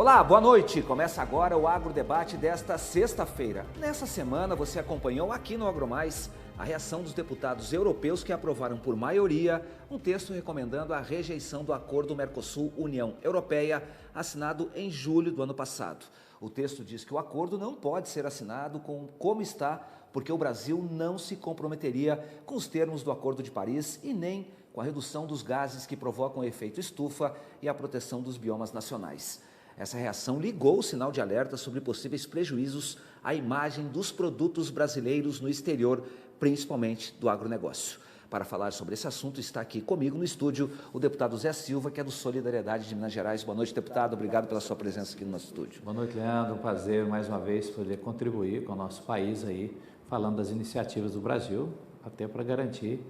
Olá, boa noite. Começa agora o Agrodebate desta sexta-feira. Nessa semana você acompanhou aqui no AgroMais a reação dos deputados europeus que aprovaram por maioria um texto recomendando a rejeição do Acordo Mercosul-União Europeia, assinado em julho do ano passado. O texto diz que o acordo não pode ser assinado como está, porque o Brasil não se comprometeria com os termos do Acordo de Paris e nem com a redução dos gases que provocam o efeito estufa e a proteção dos biomas nacionais. Essa reação ligou o sinal de alerta sobre possíveis prejuízos à imagem dos produtos brasileiros no exterior, principalmente do agronegócio. Para falar sobre esse assunto, está aqui comigo no estúdio o deputado Zé Silva, que é do Solidariedade de Minas Gerais. Boa noite, deputado. Obrigado pela sua presença aqui no nosso estúdio. Boa noite, Leandro. Um prazer, mais uma vez, poder contribuir com o nosso país aí, falando das iniciativas do Brasil, até para garantir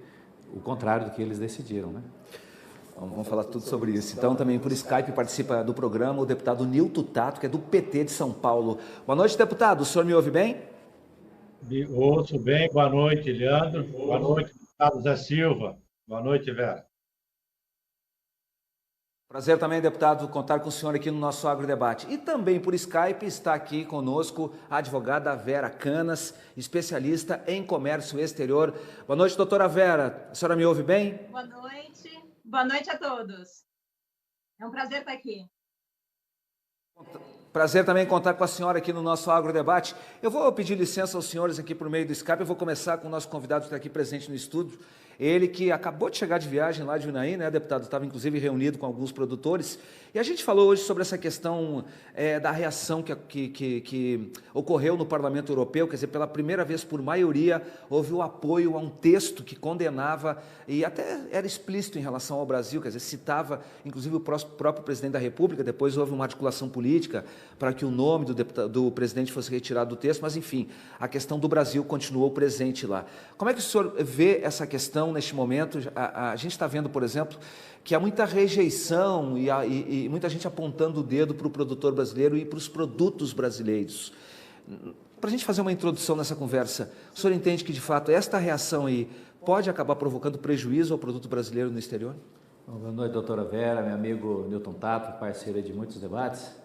o contrário do que eles decidiram, né? Vamos falar tudo sobre isso. Então, também por Skype participa do programa o deputado Nilton Tato, que é do PT de São Paulo. Boa noite, deputado. O senhor me ouve bem? Me ouço bem. Boa noite, Leandro. Boa noite, deputado Zé Silva. Boa noite, Vera. Prazer também, deputado, contar com o senhor aqui no nosso Agrodebate. E também por Skype está aqui conosco a advogada Vera Canas, especialista em comércio exterior. Boa noite, doutora Vera. A senhora me ouve bem? Boa noite. Boa noite a todos. É um prazer estar aqui. Prazer também contar com a senhora aqui no nosso Agrodebate. Eu vou pedir licença aos senhores aqui por meio do Skype. Eu vou começar com o nosso convidado que está aqui presente no estúdio. Ele que acabou de chegar de viagem lá de Unaí, né, deputado? Estava inclusive reunido com alguns produtores. E a gente falou hoje sobre essa questão da reação que ocorreu no Parlamento Europeu. Quer dizer, pela primeira vez, por maioria, houve o apoio a um texto que condenava e até era explícito em relação ao Brasil. Quer dizer, citava inclusive o próprio presidente da República. Depois houve uma articulação política para que o nome do presidente fosse retirado do texto. Mas, enfim, a questão do Brasil continuou presente lá. Como é que o senhor vê essa questão neste momento? A gente está vendo, por exemplo, que há muita rejeição e muita gente apontando o dedo para o produtor brasileiro e para os produtos brasileiros. Para a gente fazer uma introdução nessa conversa, o senhor entende que, de fato, esta reação aí pode acabar provocando prejuízo ao produto brasileiro no exterior? Boa noite, doutora Vera, meu amigo Nilton Tato, parceiro de muitos debates.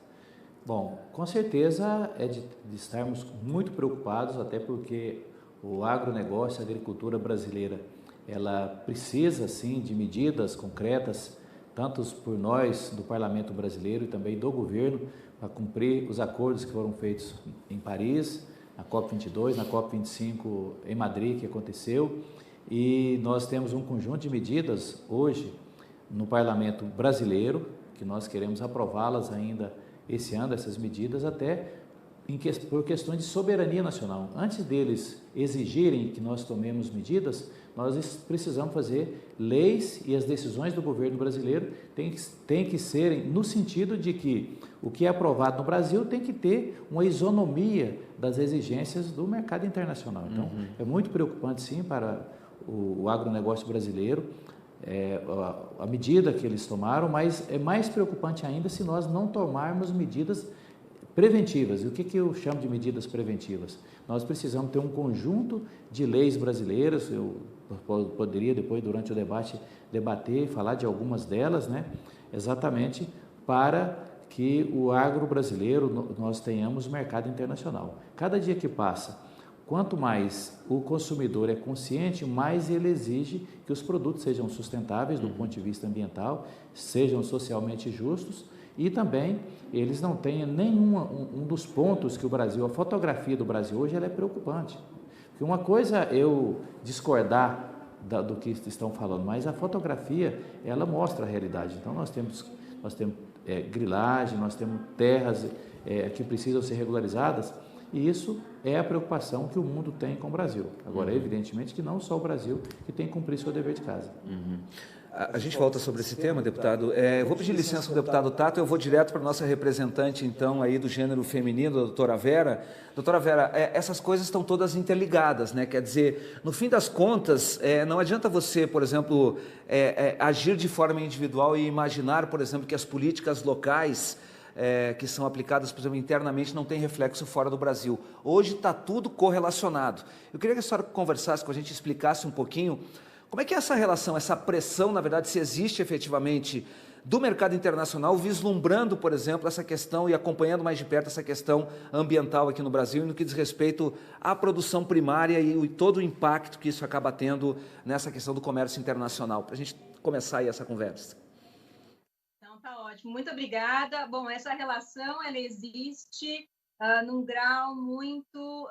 Bom, com certeza é de estarmos muito preocupados, até porque o agronegócio, a agricultura brasileira, ela precisa, sim, de medidas concretas, tanto por nós, do Parlamento Brasileiro e também do governo, para cumprir os acordos que foram feitos em Paris, na COP22, na COP25 em Madrid, que aconteceu. E nós temos um conjunto de medidas hoje no Parlamento Brasileiro, que nós queremos aprová-las ainda esse ano, essas medidas, até por questões de soberania nacional. Antes deles exigirem que nós tomemos medidas, nós precisamos fazer leis e as decisões do governo brasileiro têm que serem no sentido de que o que é aprovado no Brasil tem que ter uma isonomia das exigências do mercado internacional. Então, é muito preocupante, sim, para o agronegócio brasileiro, a medida que eles tomaram, mas é mais preocupante ainda se nós não tomarmos medidas preventivas. E o que eu chamo de medidas preventivas? Nós precisamos ter um conjunto de leis brasileiras. Eu poderia depois, durante o debate, debater e falar de algumas delas, né? Exatamente para que o agro brasileiro, nós tenhamos mercado internacional. Cada dia que passa, quanto mais o consumidor é consciente, mais ele exige que os produtos sejam sustentáveis do ponto de vista ambiental, sejam socialmente justos e também eles não tenham um dos pontos que o Brasil, a fotografia do Brasil hoje, ela é preocupante. Porque uma coisa é eu discordar do que estão falando, mas a fotografia, ela mostra a realidade. Então, nós temos grilagem, nós temos terras que precisam ser regularizadas, e isso é a preocupação que o mundo tem com o Brasil. Agora, evidentemente que não só o Brasil que tem que cumprir seu dever de casa. A gente volta sobre esse tema, deputado. Eu vou pedir licença ao deputado Tato, eu vou direto para a nossa representante, então, aí do gênero feminino, a doutora Vera. Doutora Vera, essas coisas estão todas interligadas, né? Quer dizer, no fim das contas, não adianta você, por exemplo, agir de forma individual e imaginar, por exemplo, que as políticas locais que são aplicadas, por exemplo, internamente, não tem reflexo fora do Brasil. Hoje está tudo correlacionado. Eu queria que a senhora conversasse com a gente, explicasse um pouquinho como é que é essa relação, essa pressão, na verdade, se existe efetivamente do mercado internacional, vislumbrando, por exemplo, essa questão e acompanhando mais de perto essa questão ambiental aqui no Brasil, no que diz respeito à produção primária e todo o impacto que isso acaba tendo nessa questão do comércio internacional, para a gente começar aí essa conversa. Então, tá ótimo. Muito obrigada. Bom, essa relação, ela existe num grau muito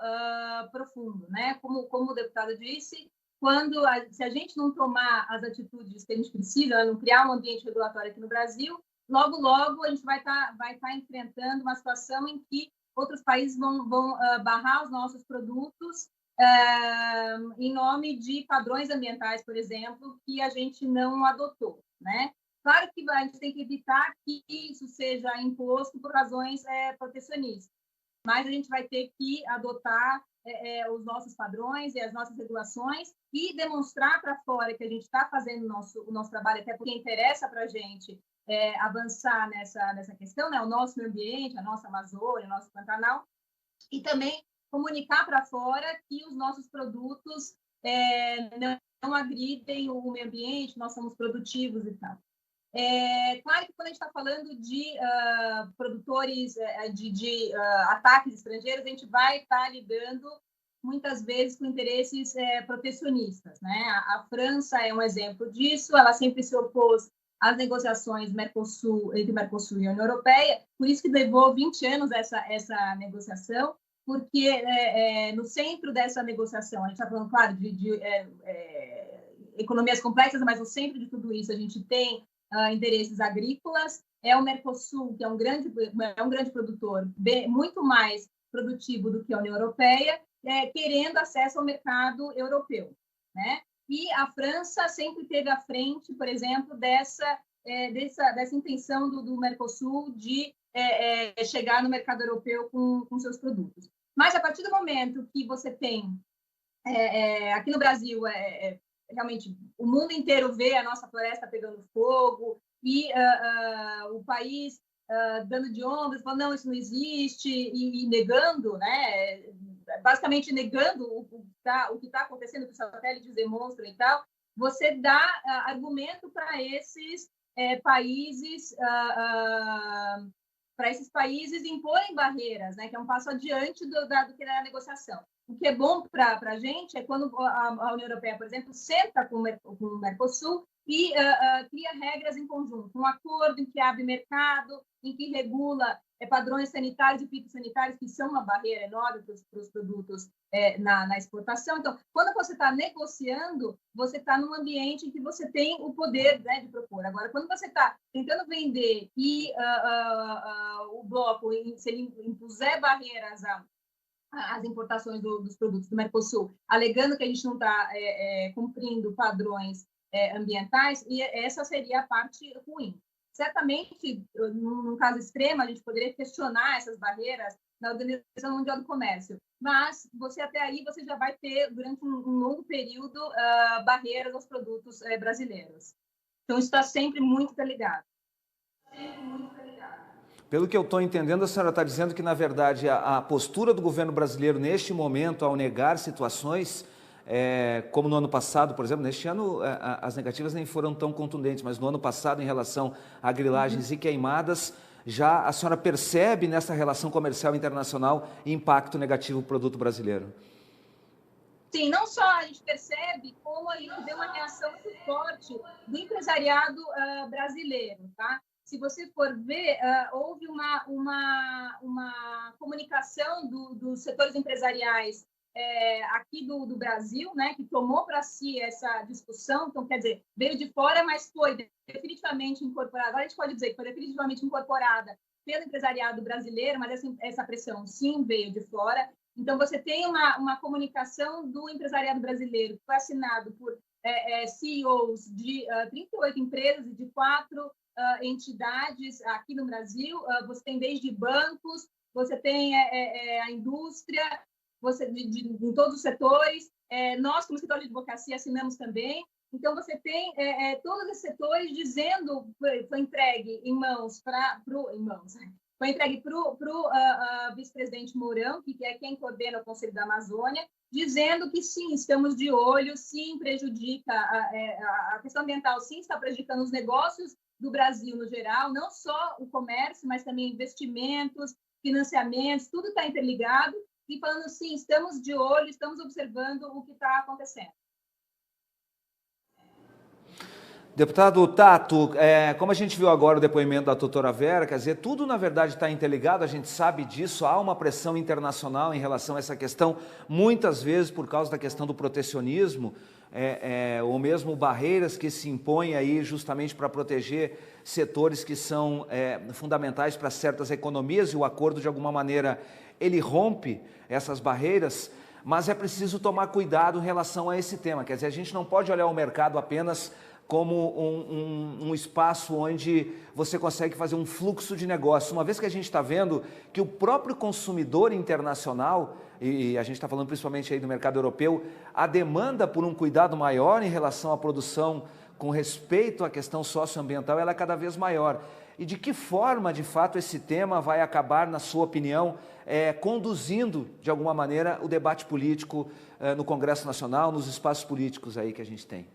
profundo, né? Como o deputado disse, se a gente não tomar as atitudes que a gente precisa, não criar um ambiente regulatório aqui no Brasil, logo, logo a gente vai tá enfrentando uma situação em que outros países vão barrar os nossos produtos em nome de padrões ambientais, por exemplo, que a gente não adotou, né? Claro que a gente tem que evitar que isso seja imposto por razões protecionistas, mas a gente vai ter que adotar os nossos padrões e as nossas regulações e demonstrar para fora que a gente está fazendo o nosso trabalho, até porque interessa para a gente avançar nessa questão, né? O nosso meio ambiente, a nossa Amazônia, o nosso Pantanal, e também comunicar para fora que os nossos produtos não agridem o meio ambiente, nós somos produtivos e tal. Claro que quando a gente está falando de produtores de ataques estrangeiros, a gente vai estar lidando muitas vezes com interesses protecionistas, né? A França é um exemplo disso, ela sempre se opôs às negociações entre Mercosul e a União Europeia, por isso que levou 20 anos essa negociação, porque no centro dessa negociação, a gente está falando, claro, de economias complexas, mas no centro de tudo isso a gente tem interesses agrícolas, é o Mercosul, que é um grande produtor, muito mais produtivo do que a União Europeia, querendo acesso ao mercado europeu, né? E a França sempre esteve à frente, por exemplo, dessa intenção do Mercosul de chegar no mercado europeu com seus produtos. Mas, a partir do momento que você tem, aqui no Brasil, realmente, o mundo inteiro vê a nossa floresta pegando fogo e o país dando de ombros, falando, não, isso não existe, e negando, né? Basicamente negando o que está acontecendo, o que os satélites demonstram e tal, você dá argumento para esses países imporem barreiras, né? Que é um passo adiante do que é a negociação. O que é bom para a gente é quando a União Europeia, por exemplo, senta com o Mercosul e cria regras em conjunto, um acordo em que abre mercado, em que regula padrões sanitários e fitossanitários, que são uma barreira enorme para os produtos na exportação. Então, quando você está negociando, você está num ambiente em que você tem o poder, né, de propor. Agora, quando você está tentando vender e o bloco, se ele impuser barreiras às importações dos produtos do Mercosul, alegando que a gente não está cumprindo padrões ambientais, e essa seria a parte ruim. Certamente, num caso extremo, a gente poderia questionar essas barreiras na Organização Mundial do Comércio, mas até aí você já vai ter, durante um longo período, barreiras aos produtos brasileiros. Então, isso está sempre muito ligado. Pelo que eu estou entendendo, a senhora está dizendo que, na verdade, a postura do governo brasileiro neste momento, ao negar situações, como no ano passado, por exemplo, neste ano as negativas nem foram tão contundentes, mas no ano passado, em relação a grilagens e queimadas, já a senhora percebe nessa relação comercial internacional impacto negativo para o produto brasileiro? Sim, não só a gente percebe, como a gente vê uma reação muito forte do empresariado brasileiro, tá? Se você for ver, houve uma comunicação dos setores empresariais aqui do Brasil, né, que tomou para si essa discussão. Então, quer dizer, veio de fora, mas foi definitivamente incorporada. Agora a gente pode dizer que foi definitivamente incorporada pelo empresariado brasileiro, mas essa pressão sim veio de fora. Então, você tem uma comunicação do empresariado brasileiro que foi assinado por CEOs de 38 empresas e de 4 entidades aqui no Brasil. Você tem desde bancos, você tem a indústria, em todos os setores. Nós, como escritório de advocacia, assinamos também. Então, você tem todos esses setores dizendo, foi entregue em mãos foi entregue para o vice-presidente Mourão, que é quem coordena o Conselho da Amazônia, dizendo que sim, estamos de olho, sim, prejudica a questão ambiental, sim, está prejudicando os negócios do Brasil no geral, não só o comércio, mas também investimentos, financiamentos, tudo está interligado, e falando assim, estamos de olho, estamos observando o que está acontecendo. Deputado Tato, como a gente viu agora o depoimento da doutora Vera, quer dizer, tudo na verdade está interligado, a gente sabe disso, há uma pressão internacional em relação a essa questão, muitas vezes por causa da questão do protecionismo, ou mesmo barreiras que se impõem aí justamente para proteger setores que são fundamentais para certas economias, e o acordo de alguma maneira ele rompe essas barreiras, mas é preciso tomar cuidado em relação a esse tema, quer dizer, a gente não pode olhar o mercado apenas como um espaço onde você consegue fazer um fluxo de negócio, uma vez que a gente está vendo que o próprio consumidor internacional, e a gente está falando principalmente aí do mercado europeu, a demanda por um cuidado maior em relação à produção com respeito à questão socioambiental, ela é cada vez maior. E de que forma, de fato, esse tema vai acabar, na sua opinião, conduzindo, de alguma maneira, o debate político no Congresso Nacional, nos espaços políticos aí que a gente tem?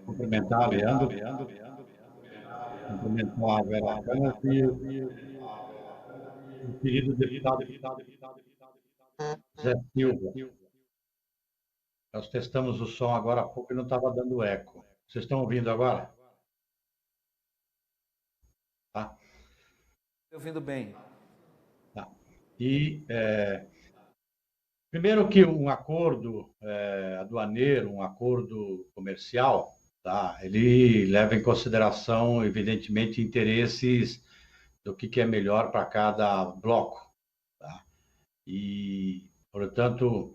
Cumprimentar, Leandro, cumprimentar a Vera Câmara e o querido deputado Zé Silva. Nós testamos o som agora há pouco e não estava dando eco. Vocês estão ouvindo agora? Tá? Estou ouvindo bem. Tá. E, primeiro que um acordo aduaneiro, um acordo comercial, tá? Ele leva em consideração, evidentemente, interesses do que é melhor para cada bloco, tá? E, portanto,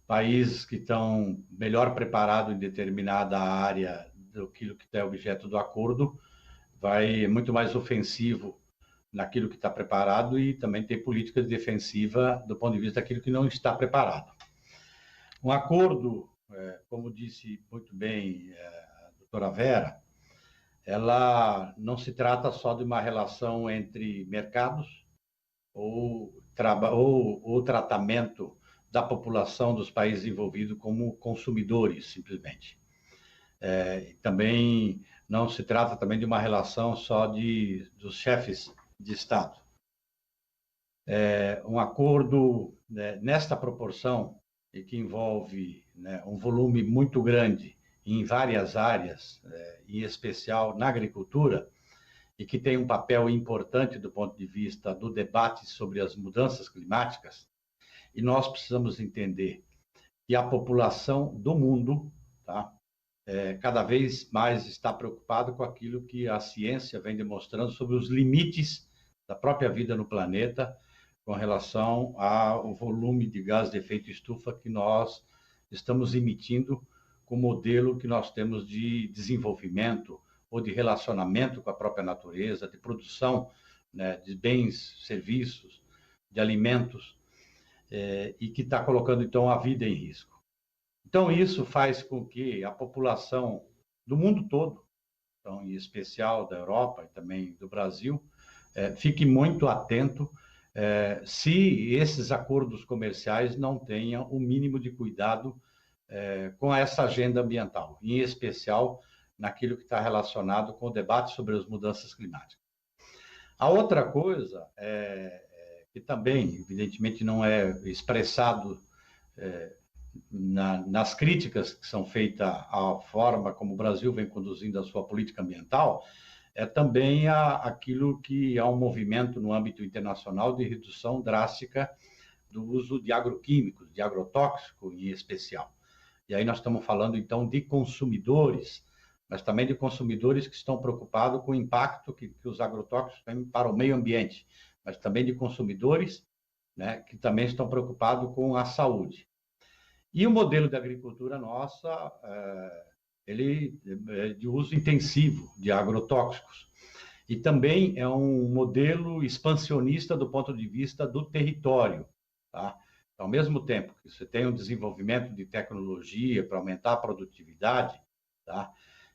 países que estão melhor preparados em determinada área do que é objeto do acordo, vai muito mais ofensivo naquilo que está preparado e também tem política defensiva do ponto de vista daquilo que não está preparado. Um acordo, como disse muito bem a doutora Vera, ela não se trata só de uma relação entre mercados ou tratamento da população dos países envolvidos como consumidores, simplesmente. Também não se trata também de uma relação só dos chefes de Estado. Um acordo nesta proporção e que envolve um volume muito grande em várias áreas, em especial na agricultura, e que tem um papel importante do ponto de vista do debate sobre as mudanças climáticas, e nós precisamos entender que a população do mundo, tá, cada vez mais está preocupada com aquilo que a ciência vem demonstrando sobre os limites da própria vida no planeta com relação ao volume de gás de efeito estufa que nós estamos emitindo com o modelo que nós temos de desenvolvimento ou de relacionamento com a própria natureza, de produção, de bens, serviços, de alimentos, e que está colocando, então, a vida em risco. Então, isso faz com que a população do mundo todo, então, em especial da Europa e também do Brasil, fique muito atento se esses acordos comerciais não tenham o mínimo de cuidado com essa agenda ambiental, em especial naquilo que está relacionado com o debate sobre as mudanças climáticas. A outra coisa, que também, evidentemente, não é expressado nas críticas que são feitas à forma como o Brasil vem conduzindo a sua política ambiental, é também aquilo que há um movimento no âmbito internacional de redução drástica do uso de agroquímicos, de agrotóxico em especial. E aí nós estamos falando, então, de consumidores, mas também de consumidores que estão preocupados com o impacto que os agrotóxicos têm para o meio ambiente, mas também de consumidores, que também estão preocupados com a saúde. E o modelo de agricultura nossa, ele é de uso intensivo de agrotóxicos. E também é um modelo expansionista do ponto de vista do território, tá? Ao mesmo tempo que você tem um desenvolvimento de tecnologia para aumentar a produtividade, tá?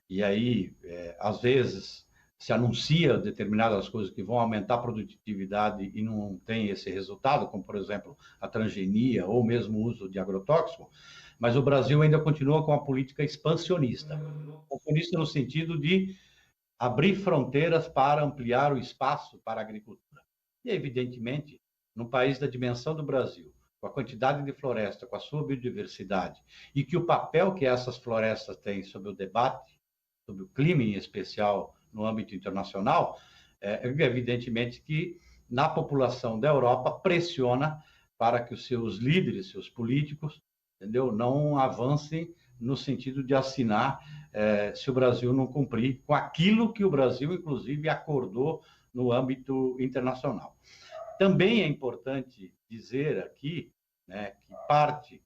E aí, às vezes, se anuncia determinadas coisas que vão aumentar a produtividade e não tem esse resultado, como, por exemplo, a transgenia ou mesmo o uso de agrotóxico, mas o Brasil ainda continua com a política expansionista. Expansionista no sentido de abrir fronteiras para ampliar o espaço para a agricultura. E, evidentemente, num país da dimensão do Brasil, com a quantidade de floresta, com a sua biodiversidade, e que o papel que essas florestas têm sobre o debate, sobre o clima em especial no âmbito internacional, evidentemente que na população da Europa pressiona para que os seus líderes, seus políticos, entendeu, não avancem no sentido de assinar se o Brasil não cumprir com aquilo que o Brasil, inclusive, acordou no âmbito internacional. Também é importante dizer aqui, né, que parte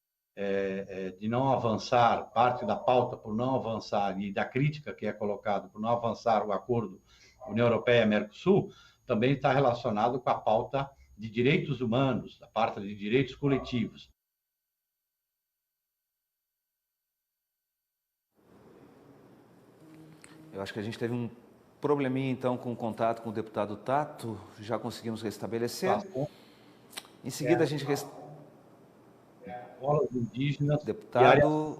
de não avançar, parte da pauta por não avançar e da crítica que é colocada por não avançar o acordo União Europeia-Mercosul, também está relacionado com a pauta de direitos humanos, a pauta de direitos coletivos. Eu acho que a gente teve um probleminha, então, com o contato com o deputado Tato, já conseguimos restabelecer. Em seguida, a gente... Povos indígenas Deputado...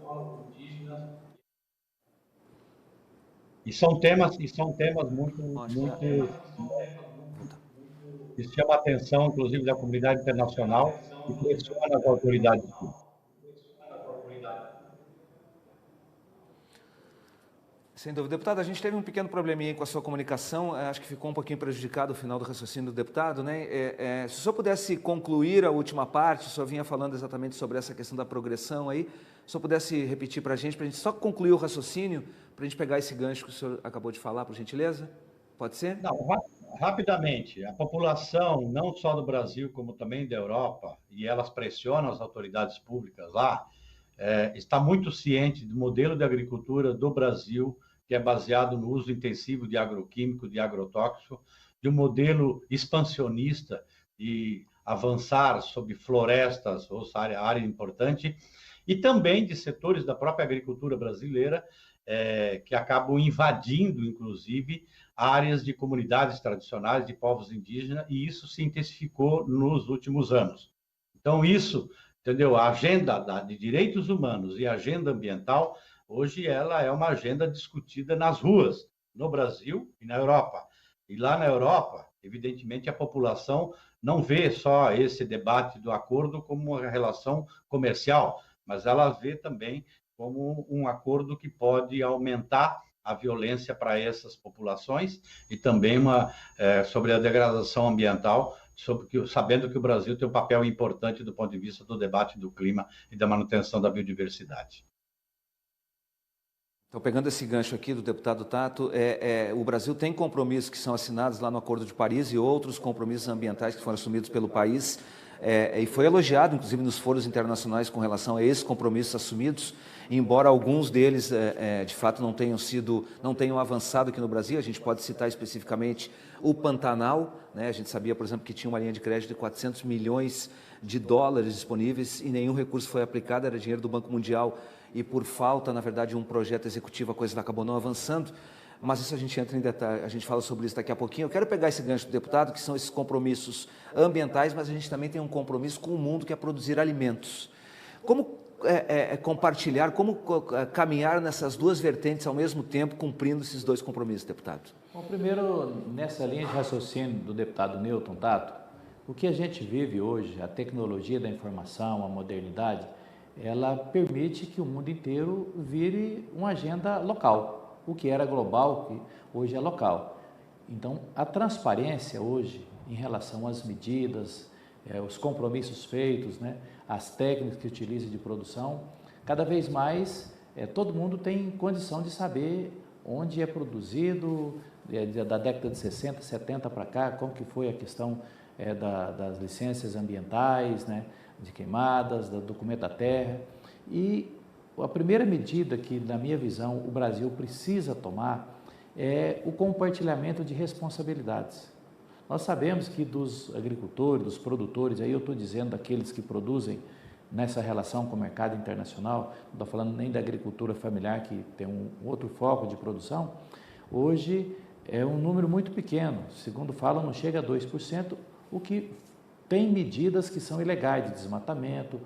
E são temas muito que chamam a atenção, inclusive, da comunidade internacional e pressiona as autoridades públicas. Sem dúvida. Deputado, a gente teve um pequeno probleminha com a sua comunicação, acho que ficou um pouquinho prejudicado o final do raciocínio do deputado, né? Se o senhor pudesse concluir a última parte, o senhor vinha falando exatamente sobre essa questão da progressão aí, se o senhor pudesse repetir para a gente só concluir o raciocínio, para a gente pegar esse gancho que o senhor acabou de falar, por gentileza? Pode ser? Não, rapidamente. A população, não só do Brasil, como também da Europa, e elas pressionam as autoridades públicas lá, está muito ciente do modelo de agricultura do Brasil, que é baseado no uso intensivo de agroquímico, de agrotóxico, de um modelo expansionista de avançar sobre florestas, ou área importante, e também de setores da própria agricultura brasileira, que acabam invadindo, inclusive, áreas de comunidades tradicionais, de povos indígenas, e isso se intensificou nos últimos anos. Então, isso, entendeu? A agenda de direitos humanos e a agenda ambiental, hoje ela é uma agenda discutida nas ruas, no Brasil e na Europa. E lá na Europa, evidentemente, a população não vê só esse debate do acordo como uma relação comercial, mas ela vê também como um acordo que pode aumentar a violência para essas populações e também sobre a degradação ambiental, sabendo que o Brasil tem um papel importante do ponto de vista do debate do clima e da manutenção da biodiversidade. Então, pegando esse gancho aqui do deputado Tato, o Brasil tem compromissos que são assinados lá no Acordo de Paris e outros compromissos ambientais que foram assumidos pelo país, e foi elogiado, inclusive, nos foros internacionais com relação a esses compromissos assumidos, embora alguns deles, de fato, não tenham avançado aqui no Brasil. A gente pode citar especificamente o Pantanal, né? A gente sabia, por exemplo, que tinha uma linha de crédito de 400 milhões de dólares disponíveis e nenhum recurso foi aplicado, era dinheiro do Banco Mundial, e por falta, na verdade, de um projeto executivo, a coisa acabou não avançando, mas isso a gente entra em detalhe, a gente fala sobre isso daqui a pouquinho. Eu quero pegar esse gancho do deputado, que são esses compromissos ambientais, mas a gente também tem um compromisso com o mundo, que é produzir alimentos. Como compartilhar, como caminhar nessas duas vertentes ao mesmo tempo, cumprindo esses dois compromissos, deputado? Bom, primeiro, nessa linha de raciocínio do deputado Newton Tato, o que a gente vive hoje, a tecnologia da informação, a modernidade, ela permite que o mundo inteiro vire uma agenda local. O que era global, que hoje é local. Então, a transparência hoje, em relação às medidas, os compromissos feitos, né, as técnicas que utiliza de produção, cada vez mais todo mundo tem condição de saber onde é produzido, da década de 60, 70 para cá, como que foi a questão das licenças ambientais, né, de queimadas, do documento da terra. E a primeira medida que, na minha visão, o Brasil precisa tomar é o compartilhamento de responsabilidades. Nós sabemos que dos agricultores, dos produtores, aí eu estou dizendo daqueles que produzem nessa relação com o mercado internacional, não estou falando nem da agricultura familiar, que tem um outro foco de produção. Hoje, é um número muito pequeno, segundo falam, não chega a 2%, o que tem medidas que são ilegais de desmatamento,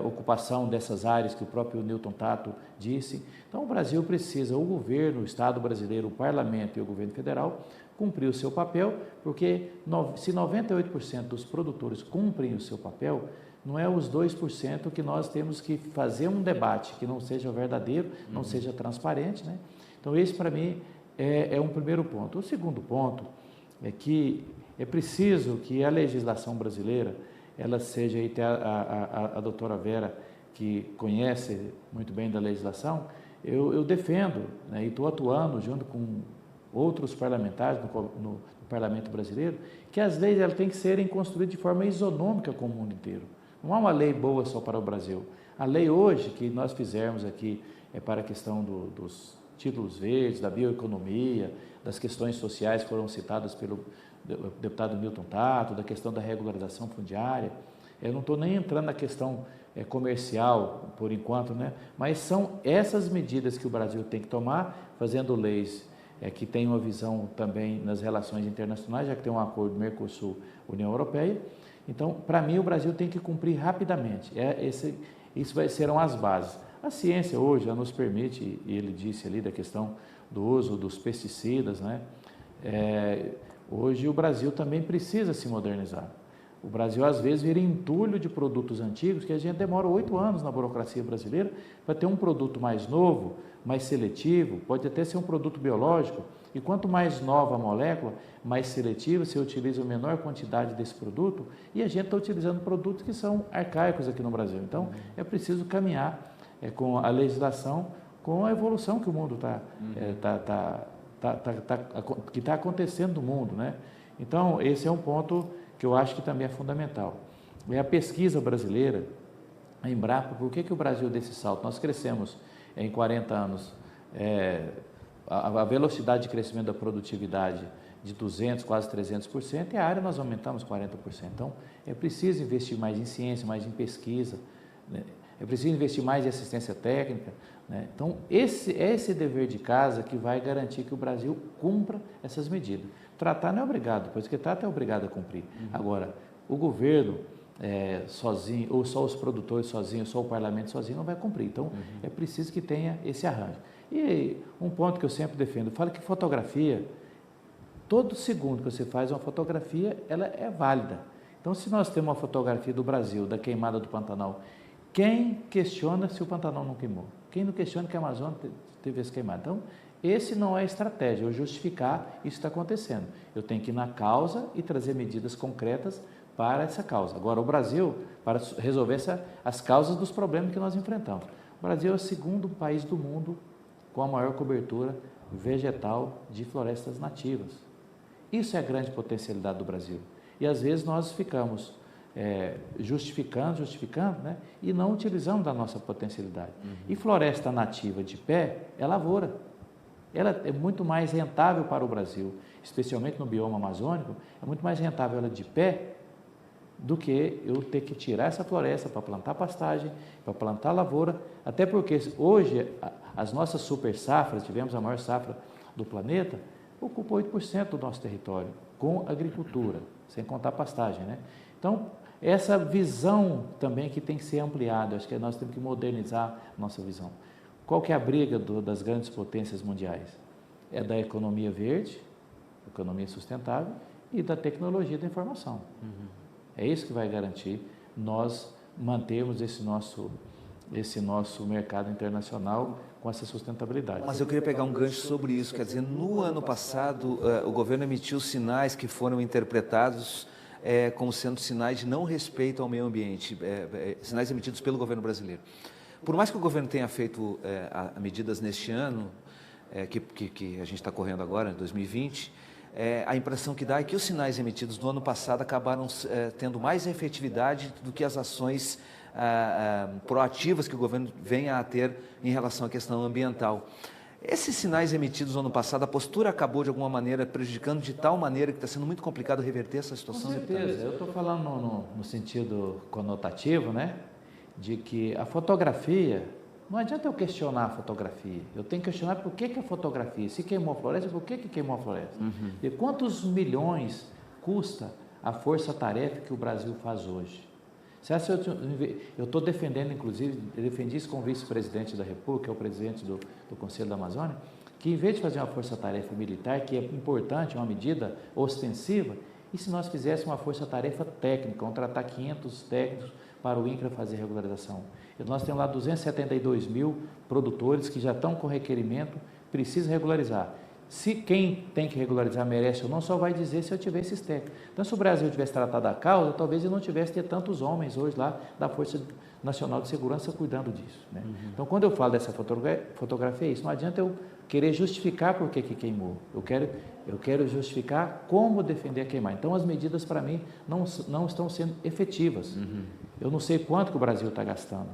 ocupação dessas áreas que o próprio Newton Tato disse. Então o Brasil precisa, o governo, o Estado brasileiro, o Parlamento e o governo federal, cumprir o seu papel, porque se 98% dos produtores cumprem o seu papel, não é os 2% que nós temos que fazer um debate que não seja verdadeiro, não seja transparente, né? Então esse para mim é um primeiro ponto. O segundo ponto é que é preciso que a legislação brasileira, ela seja, aí tem a doutora Vera, que conhece muito bem da legislação, eu defendo, né, e estou atuando junto com outros parlamentares no Parlamento brasileiro, que as leis elas têm que serem construídas de forma isonômica com o mundo inteiro. Não há uma lei boa só para o Brasil. A lei hoje que nós fizemos aqui é para a questão dos títulos verdes, da bioeconomia, das questões sociais que foram citadas pelo deputado Newton Tato, da questão da regularização fundiária. Eu não estou nem entrando na questão comercial, por enquanto, né? Mas são essas medidas que o Brasil tem que tomar, fazendo leis que tenham uma visão também nas relações internacionais, já que tem um acordo Mercosul-União Europeia. Então, para mim, o Brasil tem que cumprir rapidamente. Isso serão as bases. A ciência hoje já nos permite, e ele disse ali da questão do uso dos pesticidas, né? Hoje o Brasil também precisa se modernizar. O Brasil, às vezes, vira entulho de produtos antigos, que a gente demora 8 anos na burocracia brasileira para ter um produto mais novo, mais seletivo, pode até ser um produto biológico, e quanto mais nova a molécula, mais seletiva, você utiliza a menor quantidade desse produto, e a gente está utilizando produtos que são arcaicos aqui no Brasil. Então, é preciso caminhar com a legislação, com a evolução que o mundo que está acontecendo no mundo, né? Então, esse é um ponto que eu acho que também é fundamental. É a pesquisa brasileira, a Embrapa, por que o Brasil deu esse salto? Nós crescemos em 40 anos, a velocidade de crescimento da produtividade de 200%, quase 300%, e a área nós aumentamos 40%. Então, é preciso investir mais em ciência, mais em pesquisa, né? É preciso investir mais em assistência técnica, né? Então, esse dever de casa que vai garantir que o Brasil cumpra essas medidas. Tratar não é obrigado, pois que trata é obrigado a cumprir. Agora, o governo sozinho, ou só os produtores sozinhos, só o parlamento sozinho, não vai cumprir. Então, é preciso que tenha esse arranjo. E um ponto que eu sempre defendo, eu falo que fotografia, todo segundo que você faz uma fotografia, ela é válida. Então, se nós temos uma fotografia do Brasil, da queimada do Pantanal, quem questiona se o Pantanal não queimou? Quem não questiona que a Amazônia teve esse queimado? Então, esse não é a estratégia, eu justificar isso está acontecendo. Eu tenho que ir na causa e trazer medidas concretas para essa causa. Agora, o Brasil, para resolver as causas dos problemas que nós enfrentamos. O Brasil é o segundo país do mundo com a maior cobertura vegetal de florestas nativas. Isso é a grande potencialidade do Brasil. E, às vezes, nós ficamos justificando, né? E não utilizamos da nossa potencialidade. E floresta nativa de pé é lavoura. Ela é muito mais rentável para o Brasil, especialmente no bioma amazônico, é muito mais rentável ela de pé do que eu ter que tirar essa floresta para plantar pastagem, para plantar lavoura, até porque hoje as nossas super safras, tivemos a maior safra do planeta, ocupa 8% do nosso território, com agricultura, sem contar pastagem, né? Então, essa visão também que tem que ser ampliada, acho que nós temos que modernizar a nossa visão. Qual que é a briga das grandes potências mundiais? É da economia verde, economia sustentável, e da tecnologia da informação. É isso que vai garantir nós mantermos esse nosso mercado internacional com essa sustentabilidade. Mas eu queria pegar um gancho sobre isso, quer dizer, no ano passado o governo emitiu sinais que foram interpretados como sendo sinais de não respeito ao meio ambiente, sinais emitidos pelo governo brasileiro. Por mais que o governo tenha feito medidas neste ano, que a gente está correndo agora, em 2020, a impressão que dá é que os sinais emitidos no ano passado acabaram tendo mais efetividade do que as ações proativas que o governo venha a ter em relação à questão ambiental. Esses sinais emitidos no ano passado, a postura acabou de alguma maneira prejudicando de tal maneira que está sendo muito complicado reverter essa situação? Com certeza, eu estou falando no sentido conotativo, né? De que a fotografia, Não adianta eu questionar a fotografia, eu tenho que questionar por que a fotografia, se queimou a floresta, por que queimou a floresta? E quantos milhões custa a força-tarefa que o Brasil faz hoje? Eu estou defendendo, inclusive, eu defendi isso com o vice-presidente da República, que é o presidente do Conselho da Amazônia, que em vez de fazer uma força-tarefa militar, que é importante, uma medida ostensiva, e se nós fizéssemos uma força-tarefa técnica, contratar 500 técnicos para o INCRA fazer regularização? E nós temos lá 272 mil produtores que já estão com requerimento, precisam regularizar. Se quem tem que regularizar merece ou não, só vai dizer se eu tiver esses técnicos. Então, se o Brasil tivesse tratado a causa, talvez ele não tivesse ter tantos homens hoje lá da Força Nacional de Segurança cuidando disso, né? Então, quando eu falo dessa fotografia, é isso. Não adianta eu querer justificar por que queimou. Eu quero justificar como defender a queimar. Então, as medidas, para mim, não estão sendo efetivas. Eu não sei quanto que o Brasil está gastando.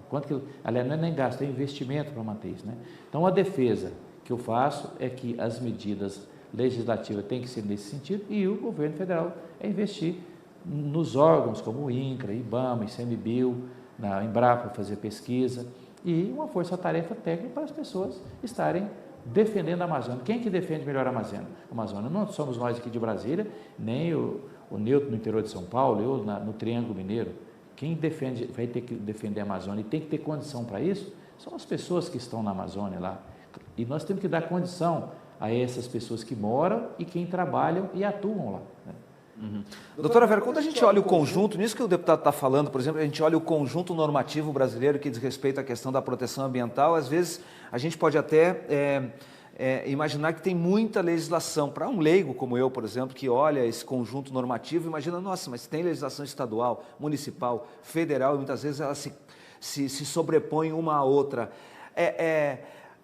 Aliás, não é nem gasto, é investimento para manter isso, né? Então, a defesa que eu faço é que as medidas legislativas têm que ser nesse sentido e o governo federal é investir nos órgãos como o INCRA, IBAMA, ICMBio, na Embrapa fazer pesquisa e uma força-tarefa técnica para as pessoas estarem defendendo a Amazônia. Quem que defende melhor a Amazônia? Não somos nós aqui de Brasília, nem o Newton no interior de São Paulo, eu no Triângulo Mineiro. Quem vai ter que defender a Amazônia e tem que ter condição para isso são as pessoas que estão na Amazônia lá. E nós temos que dar condição a essas pessoas que moram e quem trabalham e atuam lá, né? Doutora Vera, quando a gente olha o conjunto, nisso que o deputado está falando, por exemplo, a gente olha o conjunto normativo brasileiro que diz respeito à questão da proteção ambiental, às vezes a gente pode até imaginar que tem muita legislação. Para um leigo como eu, por exemplo, que olha esse conjunto normativo, imagina, nossa, mas tem legislação estadual, municipal, federal, e muitas vezes elas se sobrepõem uma à outra.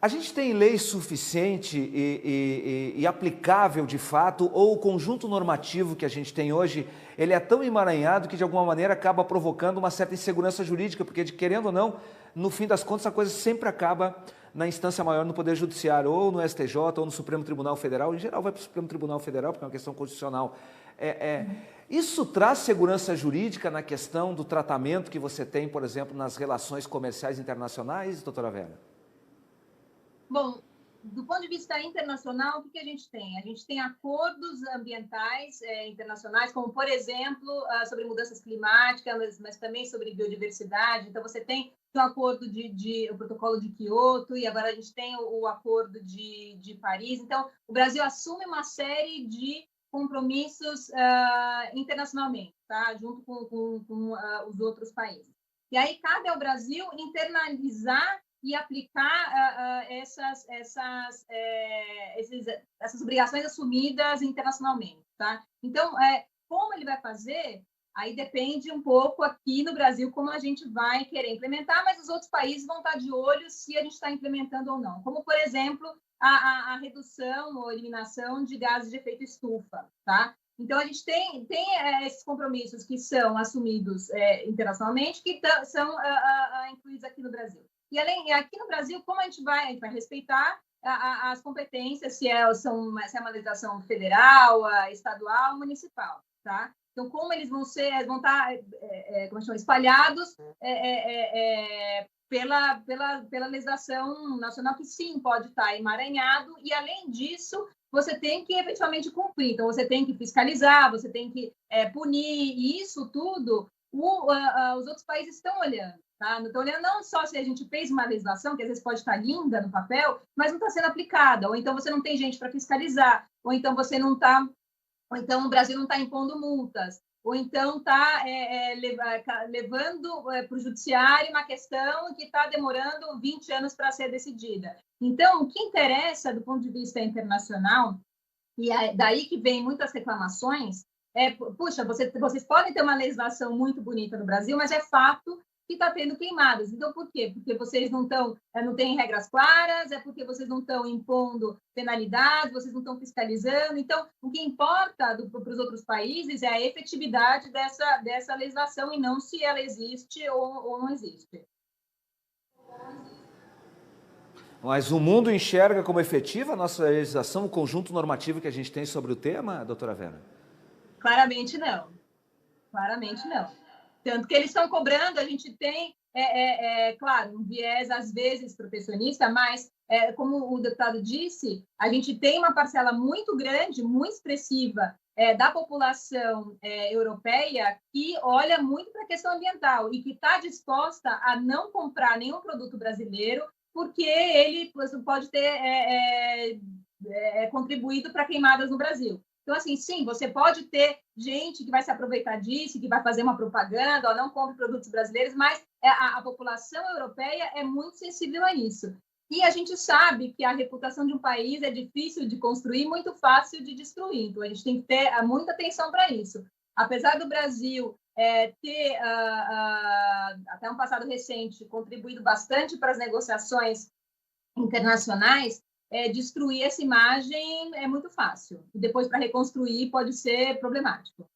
A gente tem lei suficiente e aplicável de fato, ou o conjunto normativo que a gente tem hoje, ele é tão emaranhado que de alguma maneira acaba provocando uma certa insegurança jurídica, porque querendo ou não, no fim das contas a coisa sempre acaba na instância maior no Poder Judiciário, ou no STJ, ou no Supremo Tribunal Federal, em geral vai para o Supremo Tribunal Federal, porque é uma questão constitucional. Isso traz segurança jurídica na questão do tratamento que você tem, por exemplo, nas relações comerciais internacionais, doutora Vera? Bom, do ponto de vista internacional, o que a gente tem? A gente tem acordos ambientais internacionais, como, por exemplo, sobre mudanças climáticas, mas também sobre biodiversidade. Então, você tem o acordo o protocolo de Quioto, e agora a gente tem o acordo de Paris. Então, o Brasil assume uma série de compromissos internacionalmente, tá? Junto com os outros países. E aí, cabe ao Brasil internalizar e aplicar essas obrigações assumidas internacionalmente, tá? Então, como ele vai fazer, aí depende um pouco aqui no Brasil como a gente vai querer implementar, mas os outros países vão estar de olho se a gente está implementando ou não. Como, por exemplo, a redução ou eliminação de gases de efeito estufa, tá? Então, a gente tem esses compromissos que são assumidos internacionalmente, que são incluídos aqui no Brasil. E aqui no Brasil, como a gente vai respeitar as competências, se é uma legislação federal, estadual, municipal, tá? Então, como eles vão estar espalhados pela legislação nacional, que sim, pode estar emaranhado, e além disso, você tem que efetivamente cumprir. Então, você tem que fiscalizar, você tem que punir, e isso tudo os outros países estão olhando. Tá? Não estou olhando não só se a gente fez uma legislação, que às vezes pode estar linda no papel, mas não está sendo aplicada, ou então você não tem gente para fiscalizar, ou então ou então o Brasil não está impondo multas, ou então está levando para o judiciário uma questão que está demorando 20 anos para ser decidida. Então, o que interessa do ponto de vista internacional, e daí que vem muitas reclamações, puxa, vocês podem ter uma legislação muito bonita no Brasil, mas é fato que está tendo queimadas. Então, por quê? Porque vocês não têm regras claras, porque vocês não estão impondo penalidades, vocês não estão fiscalizando. Então, o que importa para os outros países é a efetividade dessa legislação e não se ela existe ou não existe. Mas o mundo enxerga como efetiva a nossa legislação, o conjunto normativo que a gente tem sobre o tema, doutora Vera? Claramente não. Claramente não. Tanto que eles estão cobrando, a gente tem, claro, um viés, às vezes, protecionista, mas, como o deputado disse, a gente tem uma parcela muito grande, muito expressiva, da população europeia que olha muito para a questão ambiental e que está disposta a não comprar nenhum produto brasileiro porque ele pode ter contribuído para queimadas no Brasil. Então, assim, sim, você pode ter gente que vai se aproveitar disso, que vai fazer uma propaganda, ó, não compre produtos brasileiros, mas a população europeia é muito sensível a isso. E a gente sabe que a reputação de um país é difícil de construir, muito fácil de destruir. Então, a gente tem que ter muita atenção para isso. Apesar do Brasil ter, até um passado recente, contribuído bastante para as negociações internacionais, destruir essa imagem é muito fácil. E depois, para reconstruir, pode ser problemático.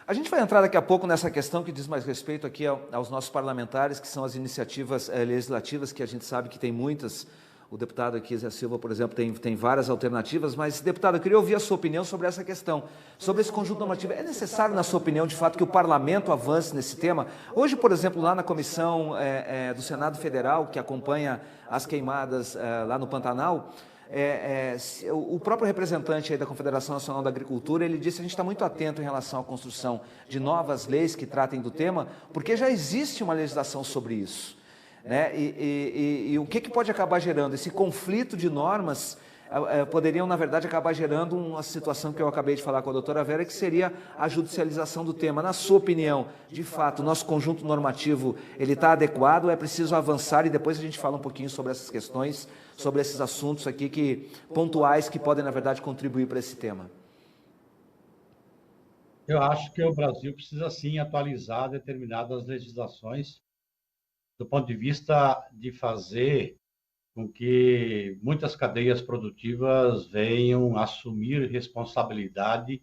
A gente vai entrar daqui a pouco nessa questão que diz mais respeito aqui aos nossos parlamentares, que são as iniciativas legislativas, que a gente sabe que tem muitas. O deputado aqui, Zé Silva, por exemplo, tem várias alternativas, mas, deputado, eu queria ouvir a sua opinião sobre essa questão, sobre esse conjunto normativo. É necessário, na sua opinião, de fato, que o parlamento avance nesse tema? Hoje, por exemplo, lá na comissão do Senado Federal, que acompanha as queimadas lá no Pantanal, o próprio representante aí da Confederação Nacional da Agricultura, ele disse que a gente está muito atento em relação à construção de novas leis que tratem do tema, porque já existe uma legislação sobre isso. Né? E o que pode acabar gerando? Esse conflito de normas poderiam, na verdade, acabar gerando uma situação que eu acabei de falar com a doutora Vera, que seria a judicialização do tema. Na sua opinião, de fato, o nosso conjunto normativo está adequado, é preciso avançar, e depois a gente fala um pouquinho sobre essas questões, sobre esses assuntos aqui pontuais que podem, na verdade, contribuir para esse tema. Eu acho que o Brasil precisa, sim, atualizar determinadas legislações do ponto de vista de fazer com que muitas cadeias produtivas venham assumir responsabilidade,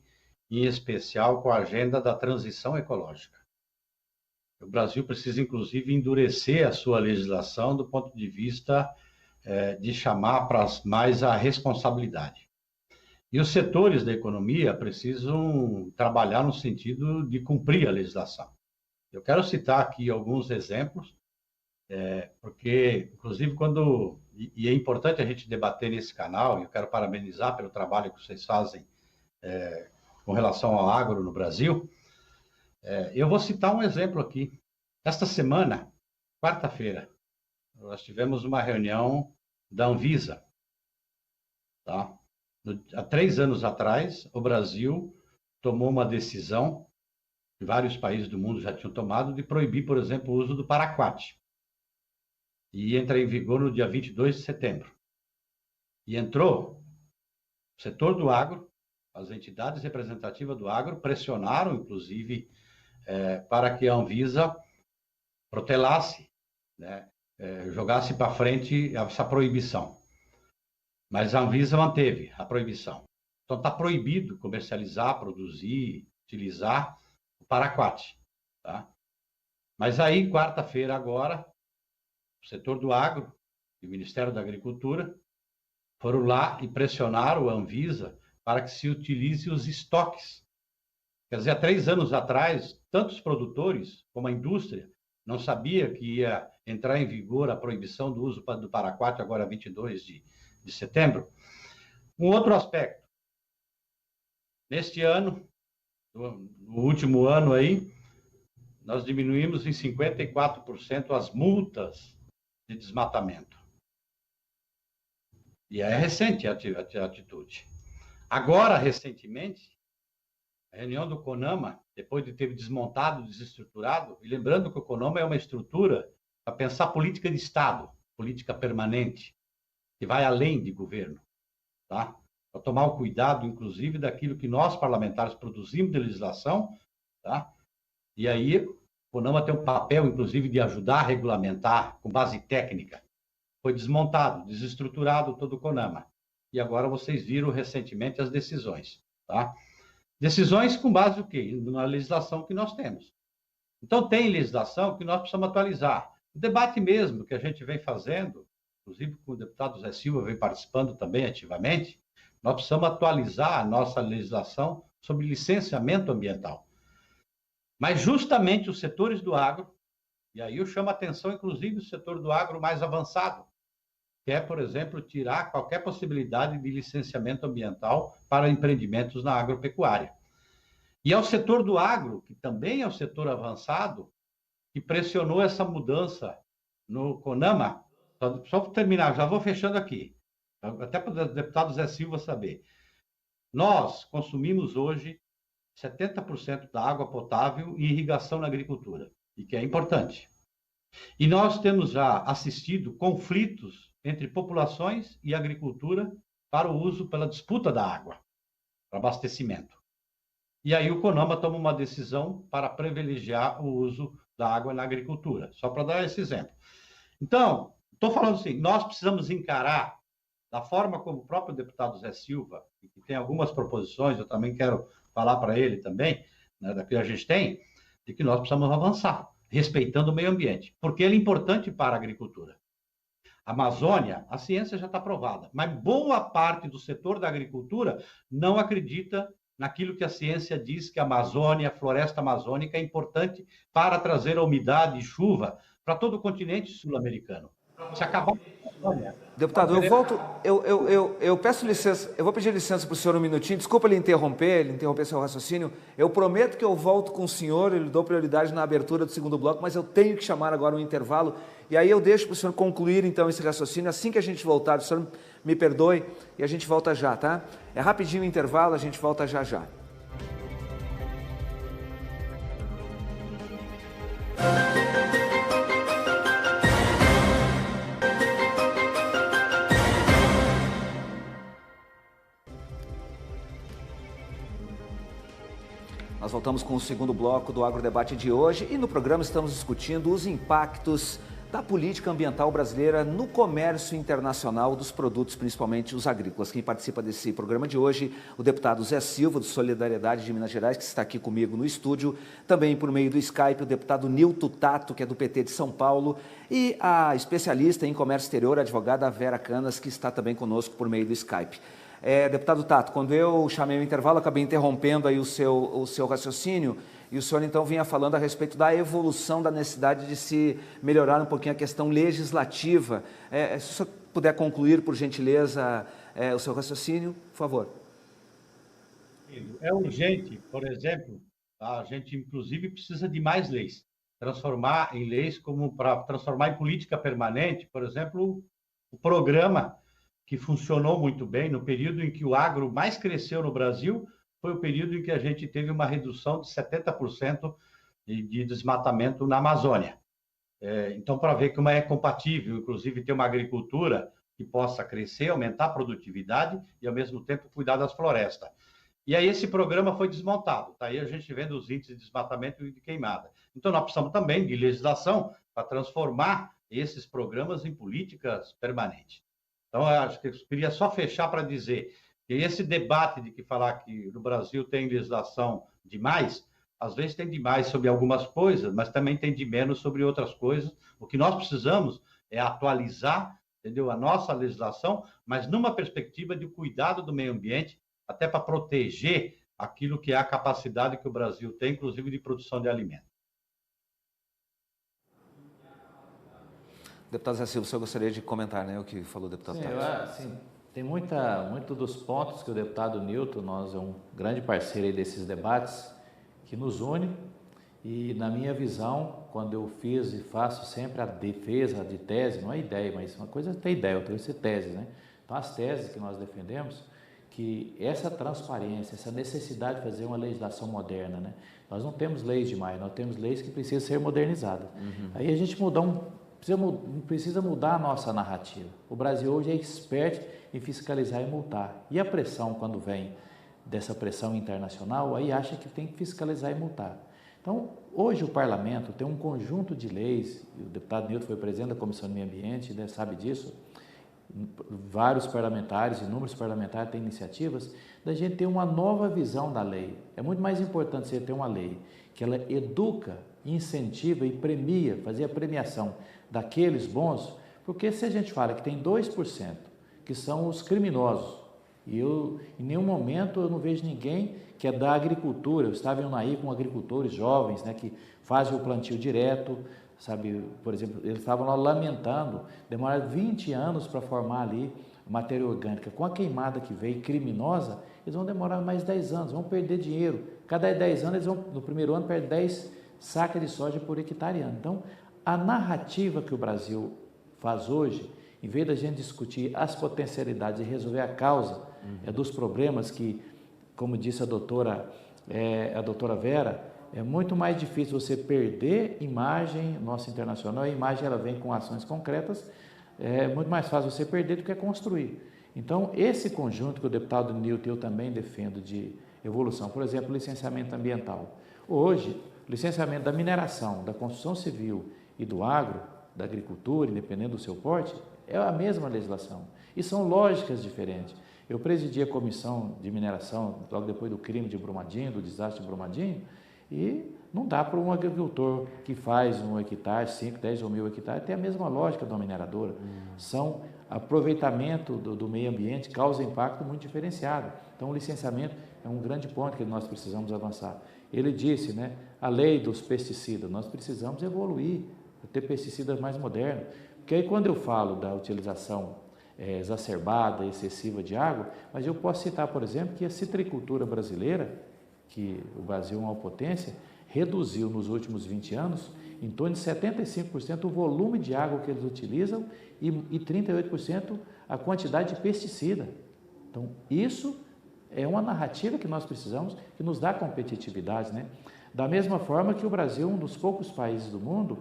em especial com a agenda da transição ecológica. O Brasil precisa, inclusive, endurecer a sua legislação do ponto de vista de chamar para mais a responsabilidade. E os setores da economia precisam trabalhar no sentido de cumprir a legislação. Eu quero citar aqui alguns exemplos, porque, inclusive, e é importante a gente debater nesse canal, e eu quero parabenizar pelo trabalho que vocês fazem com relação ao agro no Brasil. Eu vou citar um exemplo aqui. Esta semana, quarta-feira, nós tivemos uma reunião da Anvisa. Tá? Há 3 anos atrás, o Brasil tomou uma decisão, que vários países do mundo já tinham tomado, de proibir, por exemplo, o uso do paraquat. E entra em vigor no dia 22 de setembro. E entrou o setor do agro, as entidades representativas do agro pressionaram, inclusive, para que a Anvisa protelasse, né, jogasse para frente essa proibição. Mas a Anvisa manteve a proibição. Então, está proibido comercializar, produzir, utilizar o paraquat. Tá? Mas aí, quarta-feira agora, o setor do agro e o Ministério da Agricultura foram lá e pressionaram a Anvisa para que se utilize os estoques. Quer dizer, há 3 anos atrás, tanto os produtores como a indústria não sabia que ia entrar em vigor a proibição do uso do paraquat agora 22 de setembro. Um outro aspecto. Neste ano, no último ano aí, nós diminuímos em 54% as multas de desmatamento. E é recente a atitude. Agora, recentemente, a reunião do CONAMA, depois de ter desmontado, desestruturado, e lembrando que o CONAMA é uma estrutura para pensar política de Estado, política permanente, que vai além de governo, tá? Para tomar o cuidado, inclusive, daquilo que nós, parlamentares, produzimos de legislação, tá? E aí, o CONAMA tem um papel, inclusive, de ajudar a regulamentar com base técnica. Foi desmontado, desestruturado todo o CONAMA. E agora vocês viram recentemente as decisões, tá? Decisões com base no quê? Na legislação que nós temos. Então, tem legislação que nós precisamos atualizar. O debate mesmo que a gente vem fazendo, inclusive com o deputado Zé Silva vem participando também ativamente, nós precisamos atualizar a nossa legislação sobre licenciamento ambiental. Mas justamente os setores do agro, e aí eu chamo a atenção, inclusive, o setor do agro mais avançado, que é, por exemplo, tirar qualquer possibilidade de licenciamento ambiental para empreendimentos na agropecuária. E é o setor do agro, que também é o setor avançado, que pressionou essa mudança no CONAMA. Só para terminar, já vou fechando aqui, até para o deputado Zé Silva saber. Nós consumimos hoje 70% da água potável e irrigação na agricultura, e que é importante. E nós temos já assistido conflitos entre populações e agricultura para o uso pela disputa da água, para abastecimento. E aí o CONAMA toma uma decisão para privilegiar o uso da água na agricultura, só para dar esse exemplo. Então, estou falando assim, nós precisamos encarar da forma como o próprio deputado Zé Silva, que tem algumas proposições, eu também quero falar para ele também, né, da que a gente tem, de que nós precisamos avançar, respeitando o meio ambiente, porque ele é importante para a agricultura. A Amazônia, a ciência já está provada, mas boa parte do setor da agricultura não acredita naquilo que a ciência diz que a Amazônia, a floresta amazônica é importante para trazer a umidade e chuva para todo o continente sul-americano. Se acabar a Amazônia... Deputado, eu volto, eu peço licença, eu vou pedir licença para o senhor um minutinho, desculpa ele interromper seu raciocínio, eu prometo que eu volto com o senhor, eu lhe dou prioridade na abertura do segundo bloco, mas eu tenho que chamar agora um intervalo, e aí eu deixo para o senhor concluir então esse raciocínio, assim que a gente voltar, o senhor me perdoe, e a gente volta já, tá? É rapidinho o intervalo, a gente volta já já. Nós voltamos com o segundo bloco do Agrodebate de hoje e no programa estamos discutindo os impactos da política ambiental brasileira no comércio internacional dos produtos, principalmente os agrícolas. Quem participa desse programa de hoje, o deputado Zé Silva, do Solidariedade de Minas Gerais, que está aqui comigo no estúdio, também por meio do Skype, o deputado Nilton Tato, que é do PT de São Paulo, e a especialista em comércio exterior, a advogada Vera Canas, que está também conosco por meio do Skype. Deputado Tato, quando eu chamei o intervalo, acabei interrompendo aí o seu raciocínio, e o senhor então vinha falando a respeito da evolução da necessidade de se melhorar um pouquinho a questão legislativa. Se o senhor puder concluir, por gentileza, o seu raciocínio, por favor. É urgente, por exemplo, a gente inclusive precisa de mais leis, transformar em leis como para transformar em política permanente, por exemplo, o programa que funcionou muito bem no período em que o agro mais cresceu no Brasil, foi o período em que a gente teve uma redução de 70% de desmatamento na Amazônia. Então, para ver como é compatível, inclusive, ter uma agricultura que possa crescer, aumentar a produtividade e, ao mesmo tempo, cuidar das florestas. E aí esse programa foi desmontado. Está aí a gente vendo os índices de desmatamento e de queimada. Então, nós precisamos também de legislação para transformar esses programas em políticas permanentes. Então, acho que eu queria só fechar para dizer que esse debate de que falar que no Brasil tem legislação demais, às vezes tem demais sobre algumas coisas, mas também tem de menos sobre outras coisas. O que nós precisamos é atualizar, entendeu, a nossa legislação, mas numa perspectiva de cuidado do meio ambiente, até para proteger aquilo que é a capacidade que o Brasil tem, inclusive de produção de alimentos. Deputado Zé Silva, o senhor gostaria de comentar, né, o que falou o deputado Tato? Sim, tem muito dos pontos que o deputado Nilton, nós é um grande parceiro aí desses debates, que nos une, e na minha visão, quando eu fiz e faço sempre a defesa de tese, não é ideia, mas uma coisa é ter ideia, outra coisa é tese, né? Então, as teses que nós defendemos, que essa transparência, essa necessidade de fazer uma legislação moderna, né? Nós não temos leis demais, nós temos leis que precisam ser modernizadas. Aí a gente precisa mudar a nossa narrativa. O Brasil hoje é expert em fiscalizar e multar. E a pressão, quando vem dessa pressão internacional, aí acha que tem que fiscalizar e multar. Então, hoje o parlamento tem um conjunto de leis, e o deputado Nilton foi presidente da Comissão do Meio Ambiente, né, sabe disso, vários parlamentares, inúmeros parlamentares têm iniciativas, da gente ter uma nova visão da lei. É muito mais importante você ter uma lei que ela educa, incentiva e premia, fazer a premiação daqueles bons, porque se a gente fala que tem 2% que são os criminosos, E eu, em nenhum momento, eu não vejo ninguém que é da agricultura. Eu estava em Unaí com agricultores jovens, né, que fazem o plantio direto, sabe? Por exemplo, eles estavam lá lamentando, demoraram 20 anos para formar ali matéria orgânica. Com a queimada que veio criminosa, eles vão demorar mais 10 anos, vão perder dinheiro. Cada 10 anos, eles vão, no primeiro ano, perder 10 sacas de soja por hectare ano. Então, a narrativa que o Brasil faz hoje, em vez da gente discutir as potencialidades e resolver a causa dos problemas que, como disse a doutora Vera, é muito mais difícil você perder imagem nossa internacional. A imagem ela vem com ações concretas, é muito mais fácil você perder do que construir. Então, esse conjunto que o deputado Nilton eu também defendo de evolução, por exemplo, licenciamento ambiental. Hoje, licenciamento da mineração, da construção civil e do agro, da agricultura, independente do seu porte, é a mesma legislação. E são lógicas diferentes. Eu presidi a comissão de mineração logo depois do crime de Brumadinho, do desastre de Brumadinho, e não dá para um agricultor que faz 1 hectare, 5, 10 ou 1.000 hectares, ter a mesma lógica de uma mineradora. São aproveitamento do meio ambiente, causa impacto muito diferenciado. Então, o licenciamento é um grande ponto que nós precisamos avançar. Ele disse, né, a lei dos pesticidas, nós precisamos evoluir, ter pesticidas mais modernos. Porque aí quando eu falo da utilização exacerbada, excessiva de água, mas eu posso citar, por exemplo, que a citricultura brasileira, que o Brasil é uma potência, reduziu nos últimos 20 anos em torno de 75% o volume de água que eles utilizam e 38% a quantidade de pesticida. Então, isso é uma narrativa que nós precisamos, que nos dá competitividade, né? Da mesma forma que o Brasil é um dos poucos países do mundo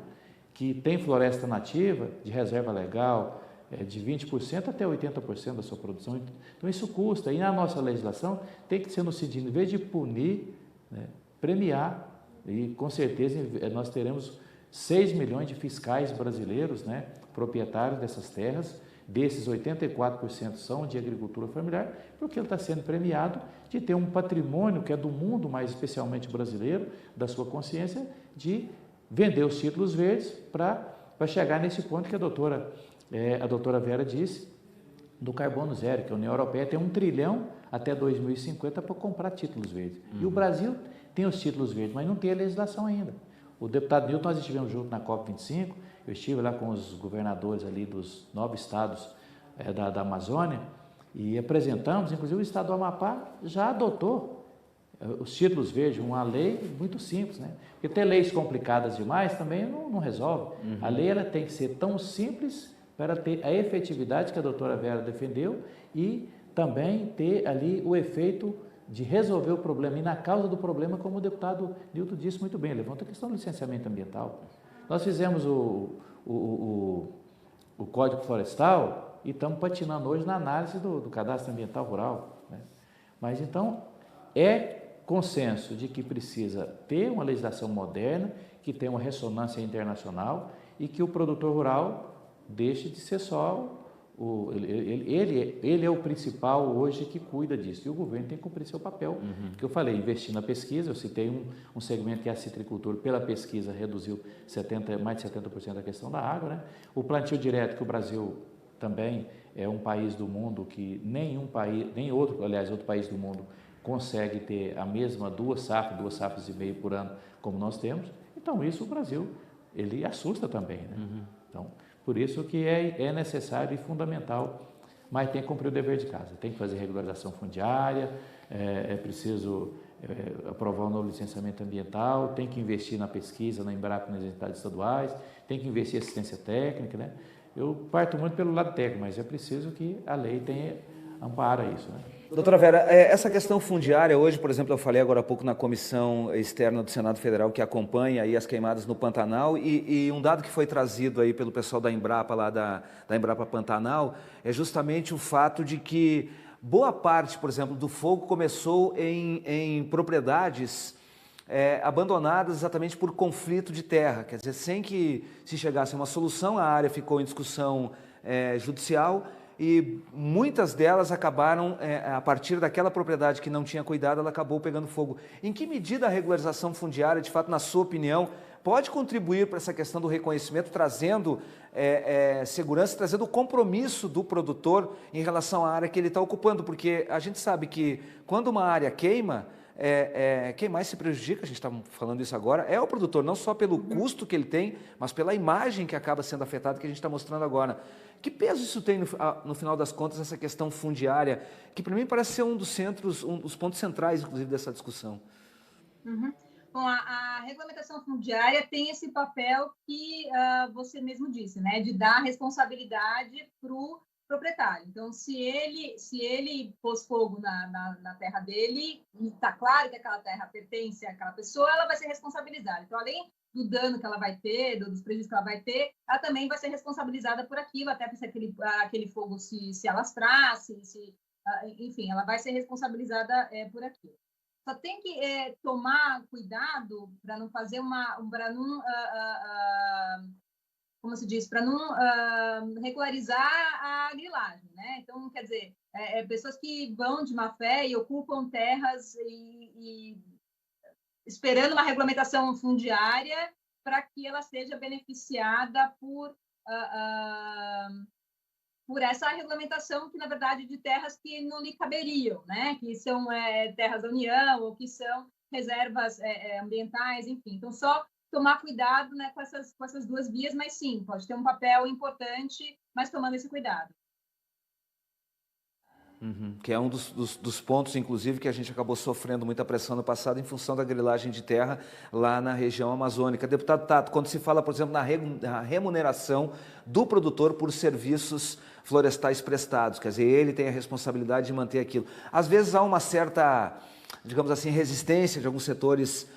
que tem floresta nativa, de reserva legal, de 20% até 80% da sua produção. Então, isso custa. E na nossa legislação tem que ser no sentido, em vez de punir, né, premiar. E, com certeza, nós teremos 6 milhões de fiscais brasileiros, né, proprietários dessas terras. Desses, 84% são de agricultura familiar, porque ele está sendo premiado de ter um patrimônio que é do mundo, mas especialmente brasileiro, da sua consciência, de vender os títulos verdes para chegar nesse ponto que a doutora Vera disse, do carbono zero, que a União Europeia tem 1 trilhão até 2050 para comprar títulos verdes. E o Brasil tem os títulos verdes, mas não tem a legislação ainda. O deputado Nilton, nós estivemos juntos na COP25, eu estive lá com os governadores ali dos 9 estados da Amazônia e apresentamos, inclusive o estado do Amapá já adotou os títulos verdes, uma lei muito simples, né? Porque ter leis complicadas demais também não resolve. A lei ela tem que ser tão simples para ter a efetividade que a doutora Vera defendeu e também ter ali o efeito de resolver o problema. E na causa do problema, como o deputado Nilton disse muito bem, levanta a questão do licenciamento ambiental. Nós fizemos o Código Florestal e estamos patinando hoje na análise do cadastro ambiental rural, né? Mas então, é consenso de que precisa ter uma legislação moderna, que tenha uma ressonância internacional e que o produtor rural deixe de ser só ele é o principal hoje que cuida disso, e o governo tem que cumprir seu papel, que eu falei, investir na pesquisa. Eu citei um segmento que é a citricultura, pela pesquisa reduziu mais de 70% da questão da água, né? O plantio direto, que o Brasil também é um país do mundo que outro país do mundo consegue ter a mesma 2 safras e meio por ano como nós temos. Então, isso o Brasil, ele assusta também, né? Então, por isso que é necessário e fundamental, mas tem que cumprir o dever de casa. Tem que fazer regularização fundiária, é preciso aprovar um novo licenciamento ambiental, tem que investir na pesquisa, na Embrapa, nas entidades estaduais, tem que investir em assistência técnica, né? Eu parto muito pelo lado técnico, mas é preciso que a lei tenha amparo a isso, né? Doutora Vera, essa questão fundiária, hoje, por exemplo, eu falei agora há pouco na comissão externa do Senado Federal que acompanha aí as queimadas no Pantanal, e um dado que foi trazido aí pelo pessoal da Embrapa, lá da Embrapa Pantanal, é justamente o fato de que boa parte, por exemplo, do fogo começou em propriedades abandonadas exatamente por conflito de terra, quer dizer, sem que se chegasse a uma solução. A área ficou em discussão judicial. e muitas delas acabaram, a partir daquela propriedade que não tinha cuidado, ela acabou pegando fogo. Em que medida a regularização fundiária, de fato, na sua opinião, pode contribuir para essa questão do reconhecimento, trazendo segurança, trazendo o compromisso do produtor em relação à área que ele está ocupando? Porque a gente sabe que quando uma área queima, quem mais se prejudica, a gente está falando isso agora, é o produtor, não só pelo custo que ele tem, mas pela imagem que acaba sendo afetada, que a gente está mostrando agora. Que peso isso tem, no final das contas, essa questão fundiária, que para mim parece ser um dos centros, um dos pontos centrais, inclusive, dessa discussão? Uhum. Bom, a regulamentação fundiária tem esse papel que você mesmo disse, né, de dar responsabilidade para o proprietário. Então, se ele pôs fogo na terra dele, e está claro que aquela terra pertence àquela pessoa, ela vai ser responsabilizada. Então, além do dano que ela vai ter, dos prejuízos que ela vai ter, ela também vai ser responsabilizada por aquilo, até se aquele fogo se alastrasse, enfim, ela vai ser responsabilizada por aquilo. Só tem que tomar cuidado para não fazer como se diz, para não regularizar a grilagem, né? Então, quer dizer, pessoas que vão de má fé e ocupam terras e esperando uma regulamentação fundiária para que ela seja beneficiada por essa regulamentação que, na verdade, de terras que não lhe caberiam, né? Que são terras da União ou que são reservas ambientais, enfim. Então, só tomar cuidado, né, com essas duas vias, mas sim, pode ter um papel importante, mas tomando esse cuidado. Que é um dos pontos, inclusive, que a gente acabou sofrendo muita pressão no passado em função da grilagem de terra lá na região amazônica. Deputado Tato, quando se fala, por exemplo, na remuneração do produtor por serviços florestais prestados, quer dizer, ele tem a responsabilidade de manter aquilo. Às vezes há uma certa, digamos assim, resistência de alguns setores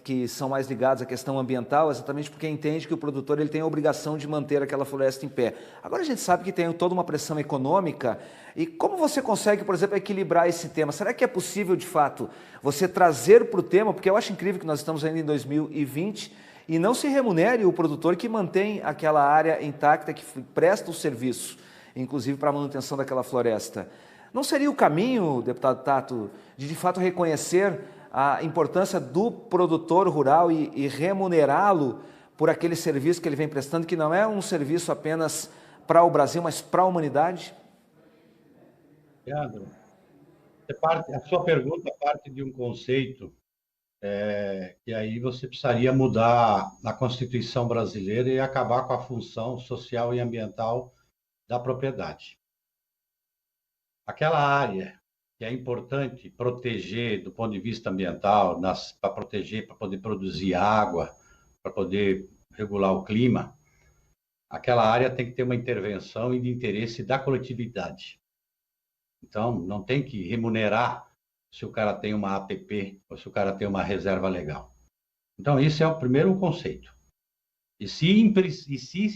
que são mais ligados à questão ambiental, exatamente porque entende que o produtor ele tem a obrigação de manter aquela floresta em pé. Agora a gente sabe que tem toda uma pressão econômica, e como você consegue, por exemplo, equilibrar esse tema? Será que é possível, de fato, você trazer para o tema, porque eu acho incrível que nós estamos ainda em 2020, e não se remunere o produtor que mantém aquela área intacta, que presta o serviço, inclusive para a manutenção daquela floresta? Não seria o caminho, deputado Tato, de fato reconhecer a importância do produtor rural e remunerá-lo por aquele serviço que ele vem prestando, que não é um serviço apenas para o Brasil, mas para a humanidade? Leandro, a sua pergunta parte de um conceito que aí você precisaria mudar na Constituição brasileira e acabar com a função social e ambiental da propriedade. Aquela área que é importante proteger do ponto de vista ambiental, para proteger, para poder produzir água, para poder regular o clima, aquela área tem que ter uma intervenção e de interesse da coletividade. Então, não tem que remunerar se o cara tem uma APP ou se o cara tem uma reserva legal. Então, esse é o primeiro conceito. E se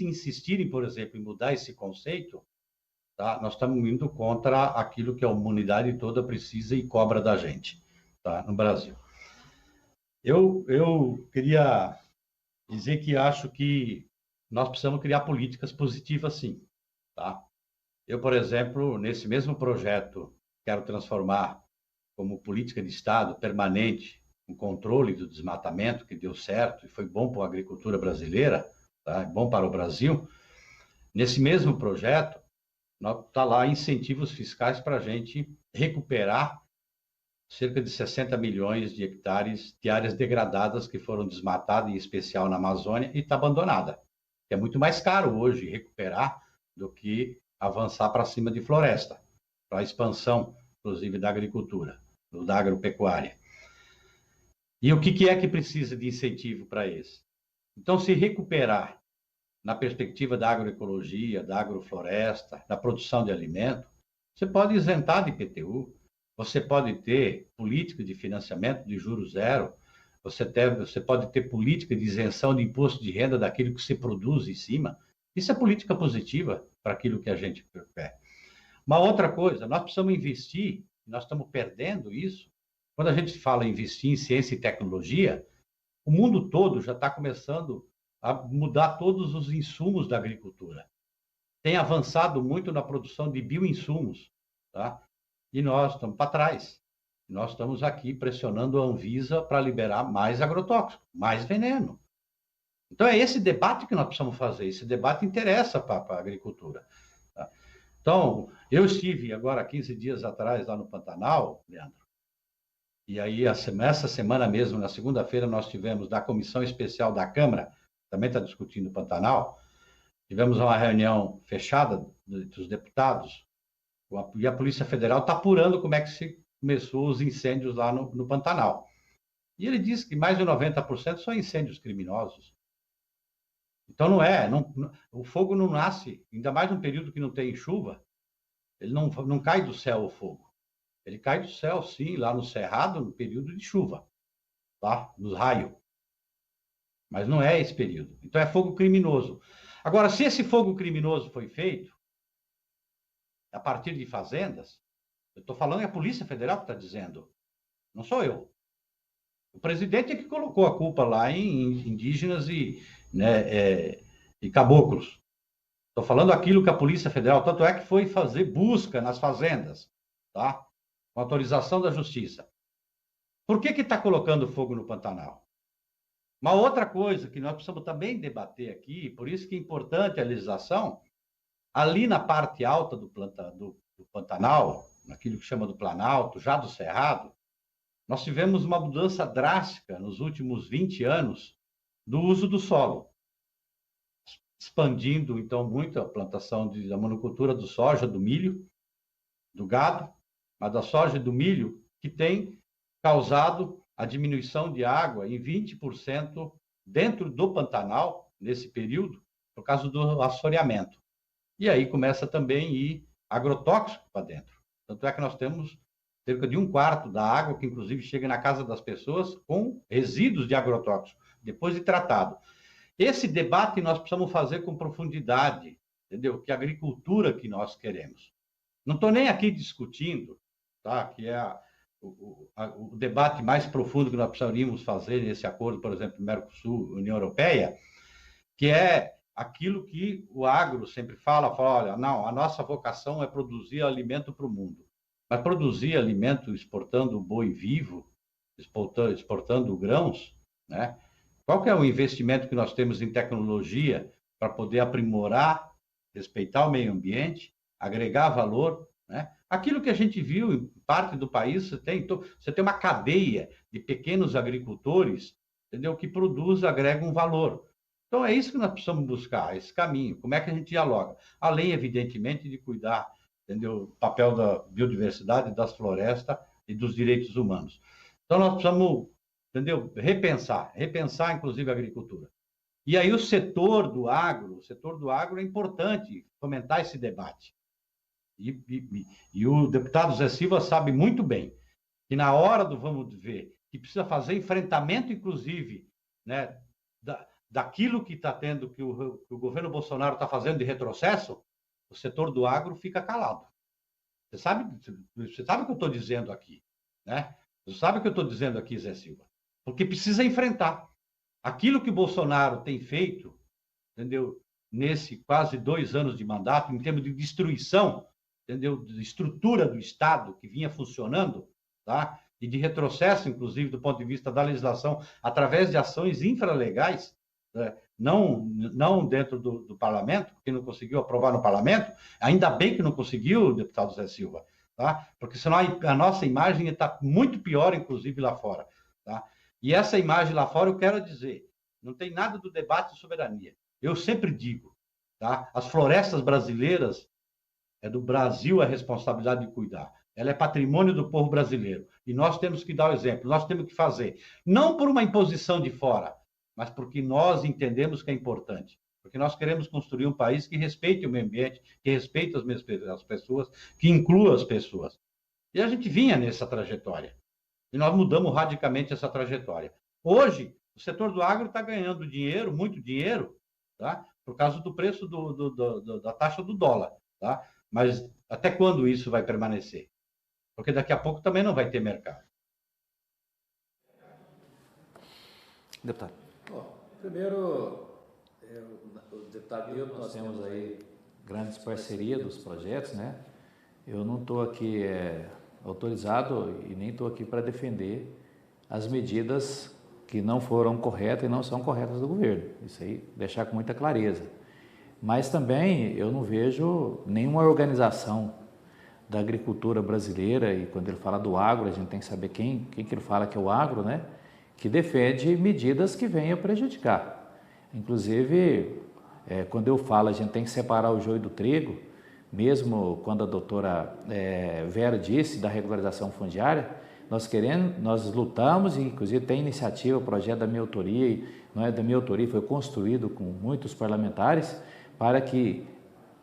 insistirem, por exemplo, em mudar esse conceito, tá? Nós estamos indo contra aquilo que a humanidade toda precisa e cobra da gente, tá? No Brasil. Eu queria dizer que acho que nós precisamos criar políticas positivas, sim. Tá? Eu, por exemplo, nesse mesmo projeto, quero transformar como política de Estado permanente o controle do desmatamento, que deu certo e foi bom para a agricultura brasileira, tá? Bom para o Brasil. Nesse mesmo projeto, está lá incentivos fiscais para a gente recuperar cerca de 60 milhões de hectares de áreas degradadas que foram desmatadas, em especial na Amazônia, e está abandonada. É muito mais caro hoje recuperar do que avançar para cima de floresta, para a expansão, inclusive, da agricultura, da agropecuária. E o que é que precisa de incentivo para isso? Então, se recuperar na perspectiva da agroecologia, da agrofloresta, da produção de alimento, você pode isentar de IPTU, você pode ter política de financiamento de juros zero, você pode ter política de isenção de imposto de renda daquilo que se produz em cima. Isso é política positiva para aquilo que a gente quer. Uma outra coisa, nós precisamos investir, nós estamos perdendo isso. Quando a gente fala em investir em ciência e tecnologia, o mundo todo já está começando a mudar todos os insumos da agricultura. tem avançado muito na produção de bioinsumos, tá? E nós estamos para trás. Nós estamos aqui pressionando a Anvisa para liberar mais agrotóxico, mais veneno. Então, é esse debate que nós precisamos fazer. Esse debate interessa para a agricultura. Tá? Então, eu estive agora, 15 dias atrás, lá no Pantanal, Leandro, e aí, essa semana mesmo, na segunda-feira, nós tivemos da Comissão Especial da Câmara, também está discutindo o Pantanal, tivemos uma reunião fechada dos deputados, e a Polícia Federal está apurando como é que se começou os incêndios lá no Pantanal. E ele disse que mais de 90% são incêndios criminosos. Então, o fogo não nasce, ainda mais num período que não tem chuva, ele não cai do céu o fogo. Ele cai do céu, sim, lá no Cerrado, no período de chuva, tá? Nos raios. Mas não é esse período. Então, é fogo criminoso. Agora, se esse fogo criminoso foi feito a partir de fazendas, eu estou falando, é a Polícia Federal que está dizendo, não sou eu. O presidente é que colocou a culpa lá em indígenas e caboclos. Estou falando aquilo que a Polícia Federal, tanto é que foi fazer busca nas fazendas, tá? Com autorização da Justiça. Por que está colocando fogo no Pantanal? Uma outra coisa que nós precisamos também debater aqui, por isso que é importante a legislação, ali na parte alta do Pantanal, naquilo que chama do Planalto, já do Cerrado, nós tivemos uma mudança drástica nos últimos 20 anos do uso do solo, expandindo, então, muito a plantação da monocultura do soja, do milho, do gado, mas da soja e do milho, que tem causado a diminuição de água em 20% dentro do Pantanal, nesse período, por causa do assoreamento. E aí começa também a ir agrotóxico para dentro. Tanto é que nós temos cerca de 1/4 da água que, inclusive, chega na casa das pessoas com resíduos de agrotóxico, depois de tratado. Esse debate nós precisamos fazer com profundidade, entendeu? Que agricultura que nós queremos. Não estou nem aqui discutindo, tá? Que é o debate mais profundo que nós precisaríamos fazer nesse acordo, por exemplo, Mercosul, União Europeia, que é aquilo que o agro sempre fala, olha, não, a nossa vocação é produzir alimento para o mundo. Mas produzir alimento exportando boi vivo, exportando grãos, né? Qual que é o investimento que nós temos em tecnologia para poder aprimorar, respeitar o meio ambiente, agregar valor, né? Aquilo que a gente viu em parte do país, você tem uma cadeia de pequenos agricultores, entendeu? Que produz, agrega um valor. Então, é isso que nós precisamos buscar, esse caminho. Como é que a gente dialoga? Além, evidentemente, de cuidar, entendeu? Do papel da biodiversidade, das florestas e dos direitos humanos. Então, nós precisamos, entendeu? Repensar, inclusive, a agricultura. E aí o setor do agro é importante fomentar esse debate. E o deputado Zé Silva sabe muito bem que na hora do vamos ver, que precisa fazer enfrentamento, inclusive, né, daquilo que está tendo, que o governo Bolsonaro está fazendo de retrocesso, o setor do agro fica calado. Você sabe o que eu estou dizendo aqui, né? Você sabe o que eu estou dizendo aqui, Zé Silva? Porque precisa enfrentar. Aquilo que o Bolsonaro tem feito, entendeu? Nesse quase 2 anos de mandato, em termos de destruição, entendeu? De estrutura do Estado que vinha funcionando, tá? E de retrocesso, inclusive, do ponto de vista da legislação, através de ações infralegais, né? Não dentro do parlamento, porque não conseguiu aprovar no parlamento, ainda bem que não conseguiu, deputado Zé Silva, tá? Porque senão a nossa imagem está muito pior, inclusive, lá fora, tá? E essa imagem lá fora, eu quero dizer, não tem nada do debate de soberania. Eu sempre digo, tá? As florestas brasileiras, é do Brasil a responsabilidade de cuidar. Ela é patrimônio do povo brasileiro. E nós temos que dar o exemplo, nós temos que fazer. Não por uma imposição de fora, mas porque nós entendemos que é importante. Porque nós queremos construir um país que respeite o meio ambiente, que respeite as pessoas, que inclua as pessoas. E a gente vinha nessa trajetória. E nós mudamos radicalmente essa trajetória. Hoje, o setor do agro está ganhando dinheiro, muito dinheiro, tá? Por causa do preço da taxa do dólar. Tá? Mas até quando isso vai permanecer? Porque daqui a pouco também não vai ter mercado. Deputado. Bom, primeiro, o deputado Nilton, nós temos aí grandes parcerias dos projetos, né? Eu não estou aqui autorizado e nem estou aqui para defender as medidas que não foram corretas e não são corretas do governo. Isso aí, deixar com muita clareza. Mas também eu não vejo nenhuma organização da agricultura brasileira, e quando ele fala do agro, a gente tem que saber quem que ele fala que é o agro, né? Que defende medidas que venham prejudicar. Inclusive, quando eu falo, a gente tem que separar o joio do trigo, mesmo quando a doutora Vera disse da regularização fundiária, nós lutamos, e inclusive tem iniciativa, projeto da minha autoria, e não é da minha autoria, foi construído com muitos parlamentares, para que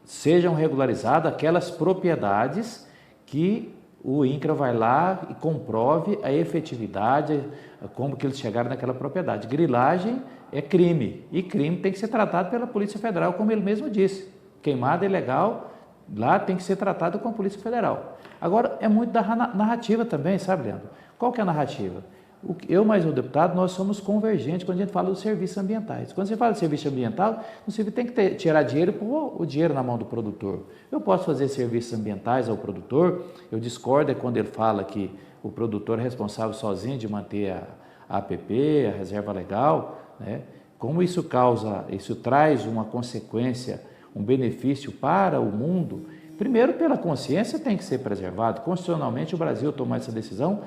sejam regularizadas aquelas propriedades que o INCRA vai lá e comprove a efetividade, como que eles chegaram naquela propriedade. Grilagem é crime, e crime tem que ser tratado pela Polícia Federal, como ele mesmo disse. Queimada ilegal, lá tem que ser tratado com a Polícia Federal. Agora, é muito da narrativa também, sabe, Leandro? Qual que é a narrativa? Eu mais o deputado, nós somos convergentes quando a gente fala dos serviços ambientais. Quando você fala de serviço ambiental, você tem que tirar dinheiro e pôr o dinheiro na mão do produtor. Eu posso fazer serviços ambientais ao produtor, eu discordo quando ele fala que o produtor é responsável sozinho de manter a APP, a reserva legal, né? Como isso traz uma consequência, um benefício para o mundo. Primeiro, pela consciência, tem que ser preservado. Constitucionalmente, o Brasil tomou essa decisão.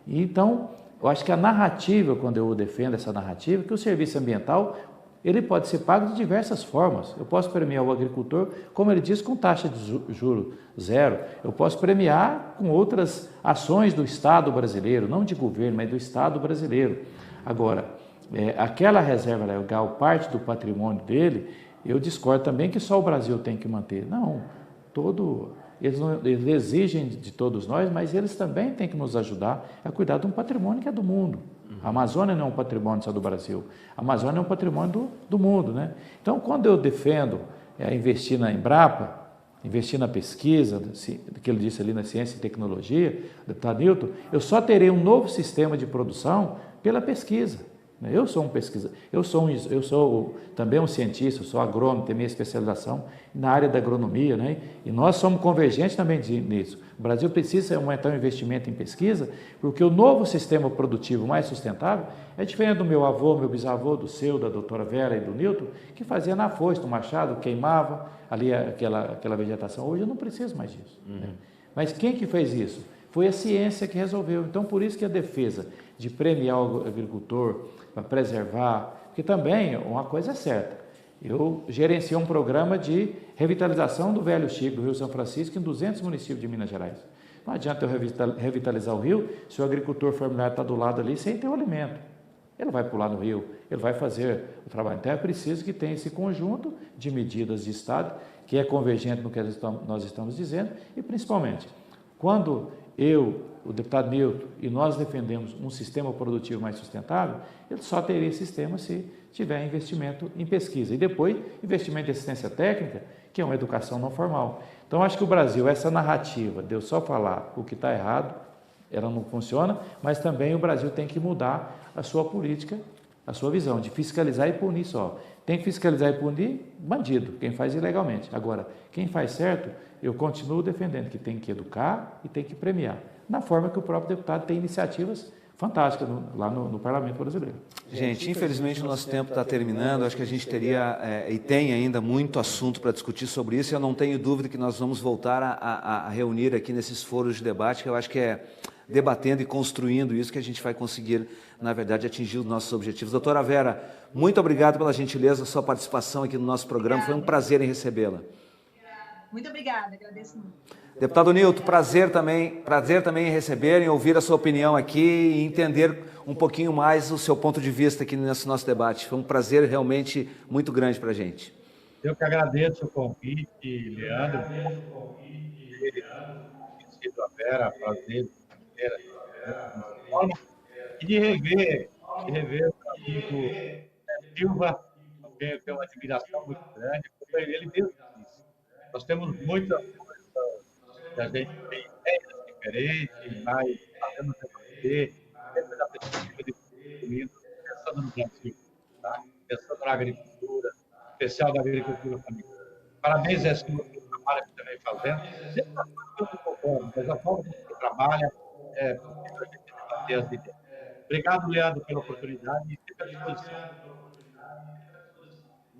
Então, eu acho que a narrativa, quando eu defendo essa narrativa, que o serviço ambiental, ele pode ser pago de diversas formas. Eu posso premiar o agricultor, como ele diz, com taxa de juro zero. Eu posso premiar com outras ações do Estado brasileiro, não de governo, mas do Estado brasileiro. Agora, aquela reserva legal, parte do patrimônio dele, eu discordo também que só o Brasil tem que manter. Não, eles exigem de todos nós, mas eles também têm que nos ajudar a cuidar de um patrimônio que é do mundo. A Amazônia não é um patrimônio só do Brasil, a Amazônia é um patrimônio do mundo, né? Então, quando eu defendo investir na Embrapa, investir na pesquisa, que ele disse ali na ciência e tecnologia, deputado Newton, eu só terei um novo sistema de produção pela pesquisa. Eu sou um pesquisador, eu sou também um cientista, eu sou agrônomo, tenho minha especialização na área da agronomia, né? E nós somos convergentes também nisso. O Brasil precisa aumentar o investimento em pesquisa, porque o novo sistema produtivo mais sustentável é diferente do meu avô, meu bisavô, do seu, da doutora Vera e do Newton, que fazia na foice, no machado, queimava ali aquela vegetação. Hoje eu não preciso mais disso. Né? Mas quem que fez isso? Foi a ciência que resolveu. Então, por isso que a defesa de premiar o agricultor, para preservar, porque também uma coisa é certa, eu gerenciei um programa de revitalização do Velho Chico, do Rio São Francisco, em 200 municípios de Minas Gerais. Não adianta eu revitalizar o rio se o agricultor familiar está do lado ali sem ter o alimento. Ele vai pular no rio, ele vai fazer o trabalho. Então é preciso que tenha esse conjunto de medidas de Estado, que é convergente no que nós estamos dizendo, e principalmente, quando o deputado Newton, e nós defendemos um sistema produtivo mais sustentável, ele só teria esse sistema se tiver investimento em pesquisa. E depois, investimento em assistência técnica, que é uma educação não formal. Então, acho que o Brasil, essa narrativa de eu só falar o que está errado, ela não funciona, mas também o Brasil tem que mudar a sua política, a sua visão de fiscalizar e punir só. Tem que fiscalizar e punir bandido, quem faz ilegalmente. Agora, quem faz certo, eu continuo defendendo que tem que educar e tem que premiar, na forma que o próprio deputado tem iniciativas fantásticas lá no Parlamento brasileiro. Gente, infelizmente o nosso tempo está terminando, acho que a gente teria e tem ainda muito assunto para discutir sobre isso, e eu não tenho dúvida que nós vamos voltar a reunir aqui nesses foros de debate, que eu acho que é debatendo e construindo isso que a gente vai conseguir, na verdade, atingir os nossos objetivos. Doutora Vera, muito obrigado pela gentileza, sua participação aqui no nosso programa, foi um prazer em recebê-la. Muito obrigada, agradeço muito. Deputado Newton, prazer também em receber, em ouvir a sua opinião aqui e entender um pouquinho mais o seu ponto de vista aqui nesse nosso debate. Foi um prazer realmente muito grande para a gente. Eu que agradeço o convite, Leandro. A Vera, prazer e de rever o amigo Silva, também eu tenho uma admiração muito grande, porque ele mesmo disse. Nós temos muitas coisas que a gente tem ideias diferentes, mas sabemos debater, sempre da perspectiva de construindo, pensando no Brasil, tá? Pensando na agricultura, especial da agricultura familiar. Parabéns, Zé Silva, pelo trabalho que você vem fazendo. Sempre as coisas que eu concordo, mas a forma como você trabalha é possível a gente debater as ideias. Obrigado, Leandro, pela oportunidade e fica à disposição.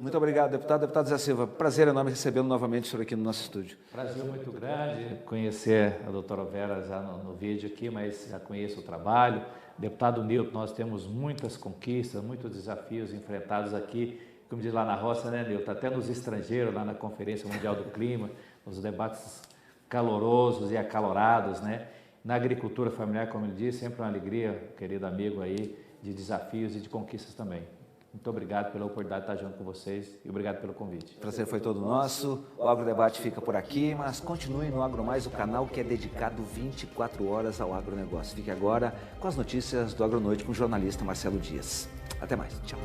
Muito obrigado, deputado. Deputado Zé Silva, prazer enorme recebê-lo novamente sobre aqui no nosso estúdio. Prazer muito grande conhecer a doutora Vera já no vídeo aqui, mas já conheço o trabalho. Deputado Nilton, nós temos muitas conquistas, muitos desafios enfrentados aqui, como diz lá na roça, né, Nilton? Até nos estrangeiros, lá na Conferência Mundial do Clima, nos debates calorosos e acalorados, né? Na agricultura familiar, como ele disse, sempre uma alegria, querido amigo aí, de desafios e de conquistas também. Muito obrigado pela oportunidade de estar junto com vocês e obrigado pelo convite. O prazer foi todo nosso. O Agrodebate fica por aqui, mas continue no Agro Mais, o canal que é dedicado 24 horas ao agronegócio. Fique agora com as notícias do Agronoite com o jornalista Marcelo Dias. Até mais. Tchau.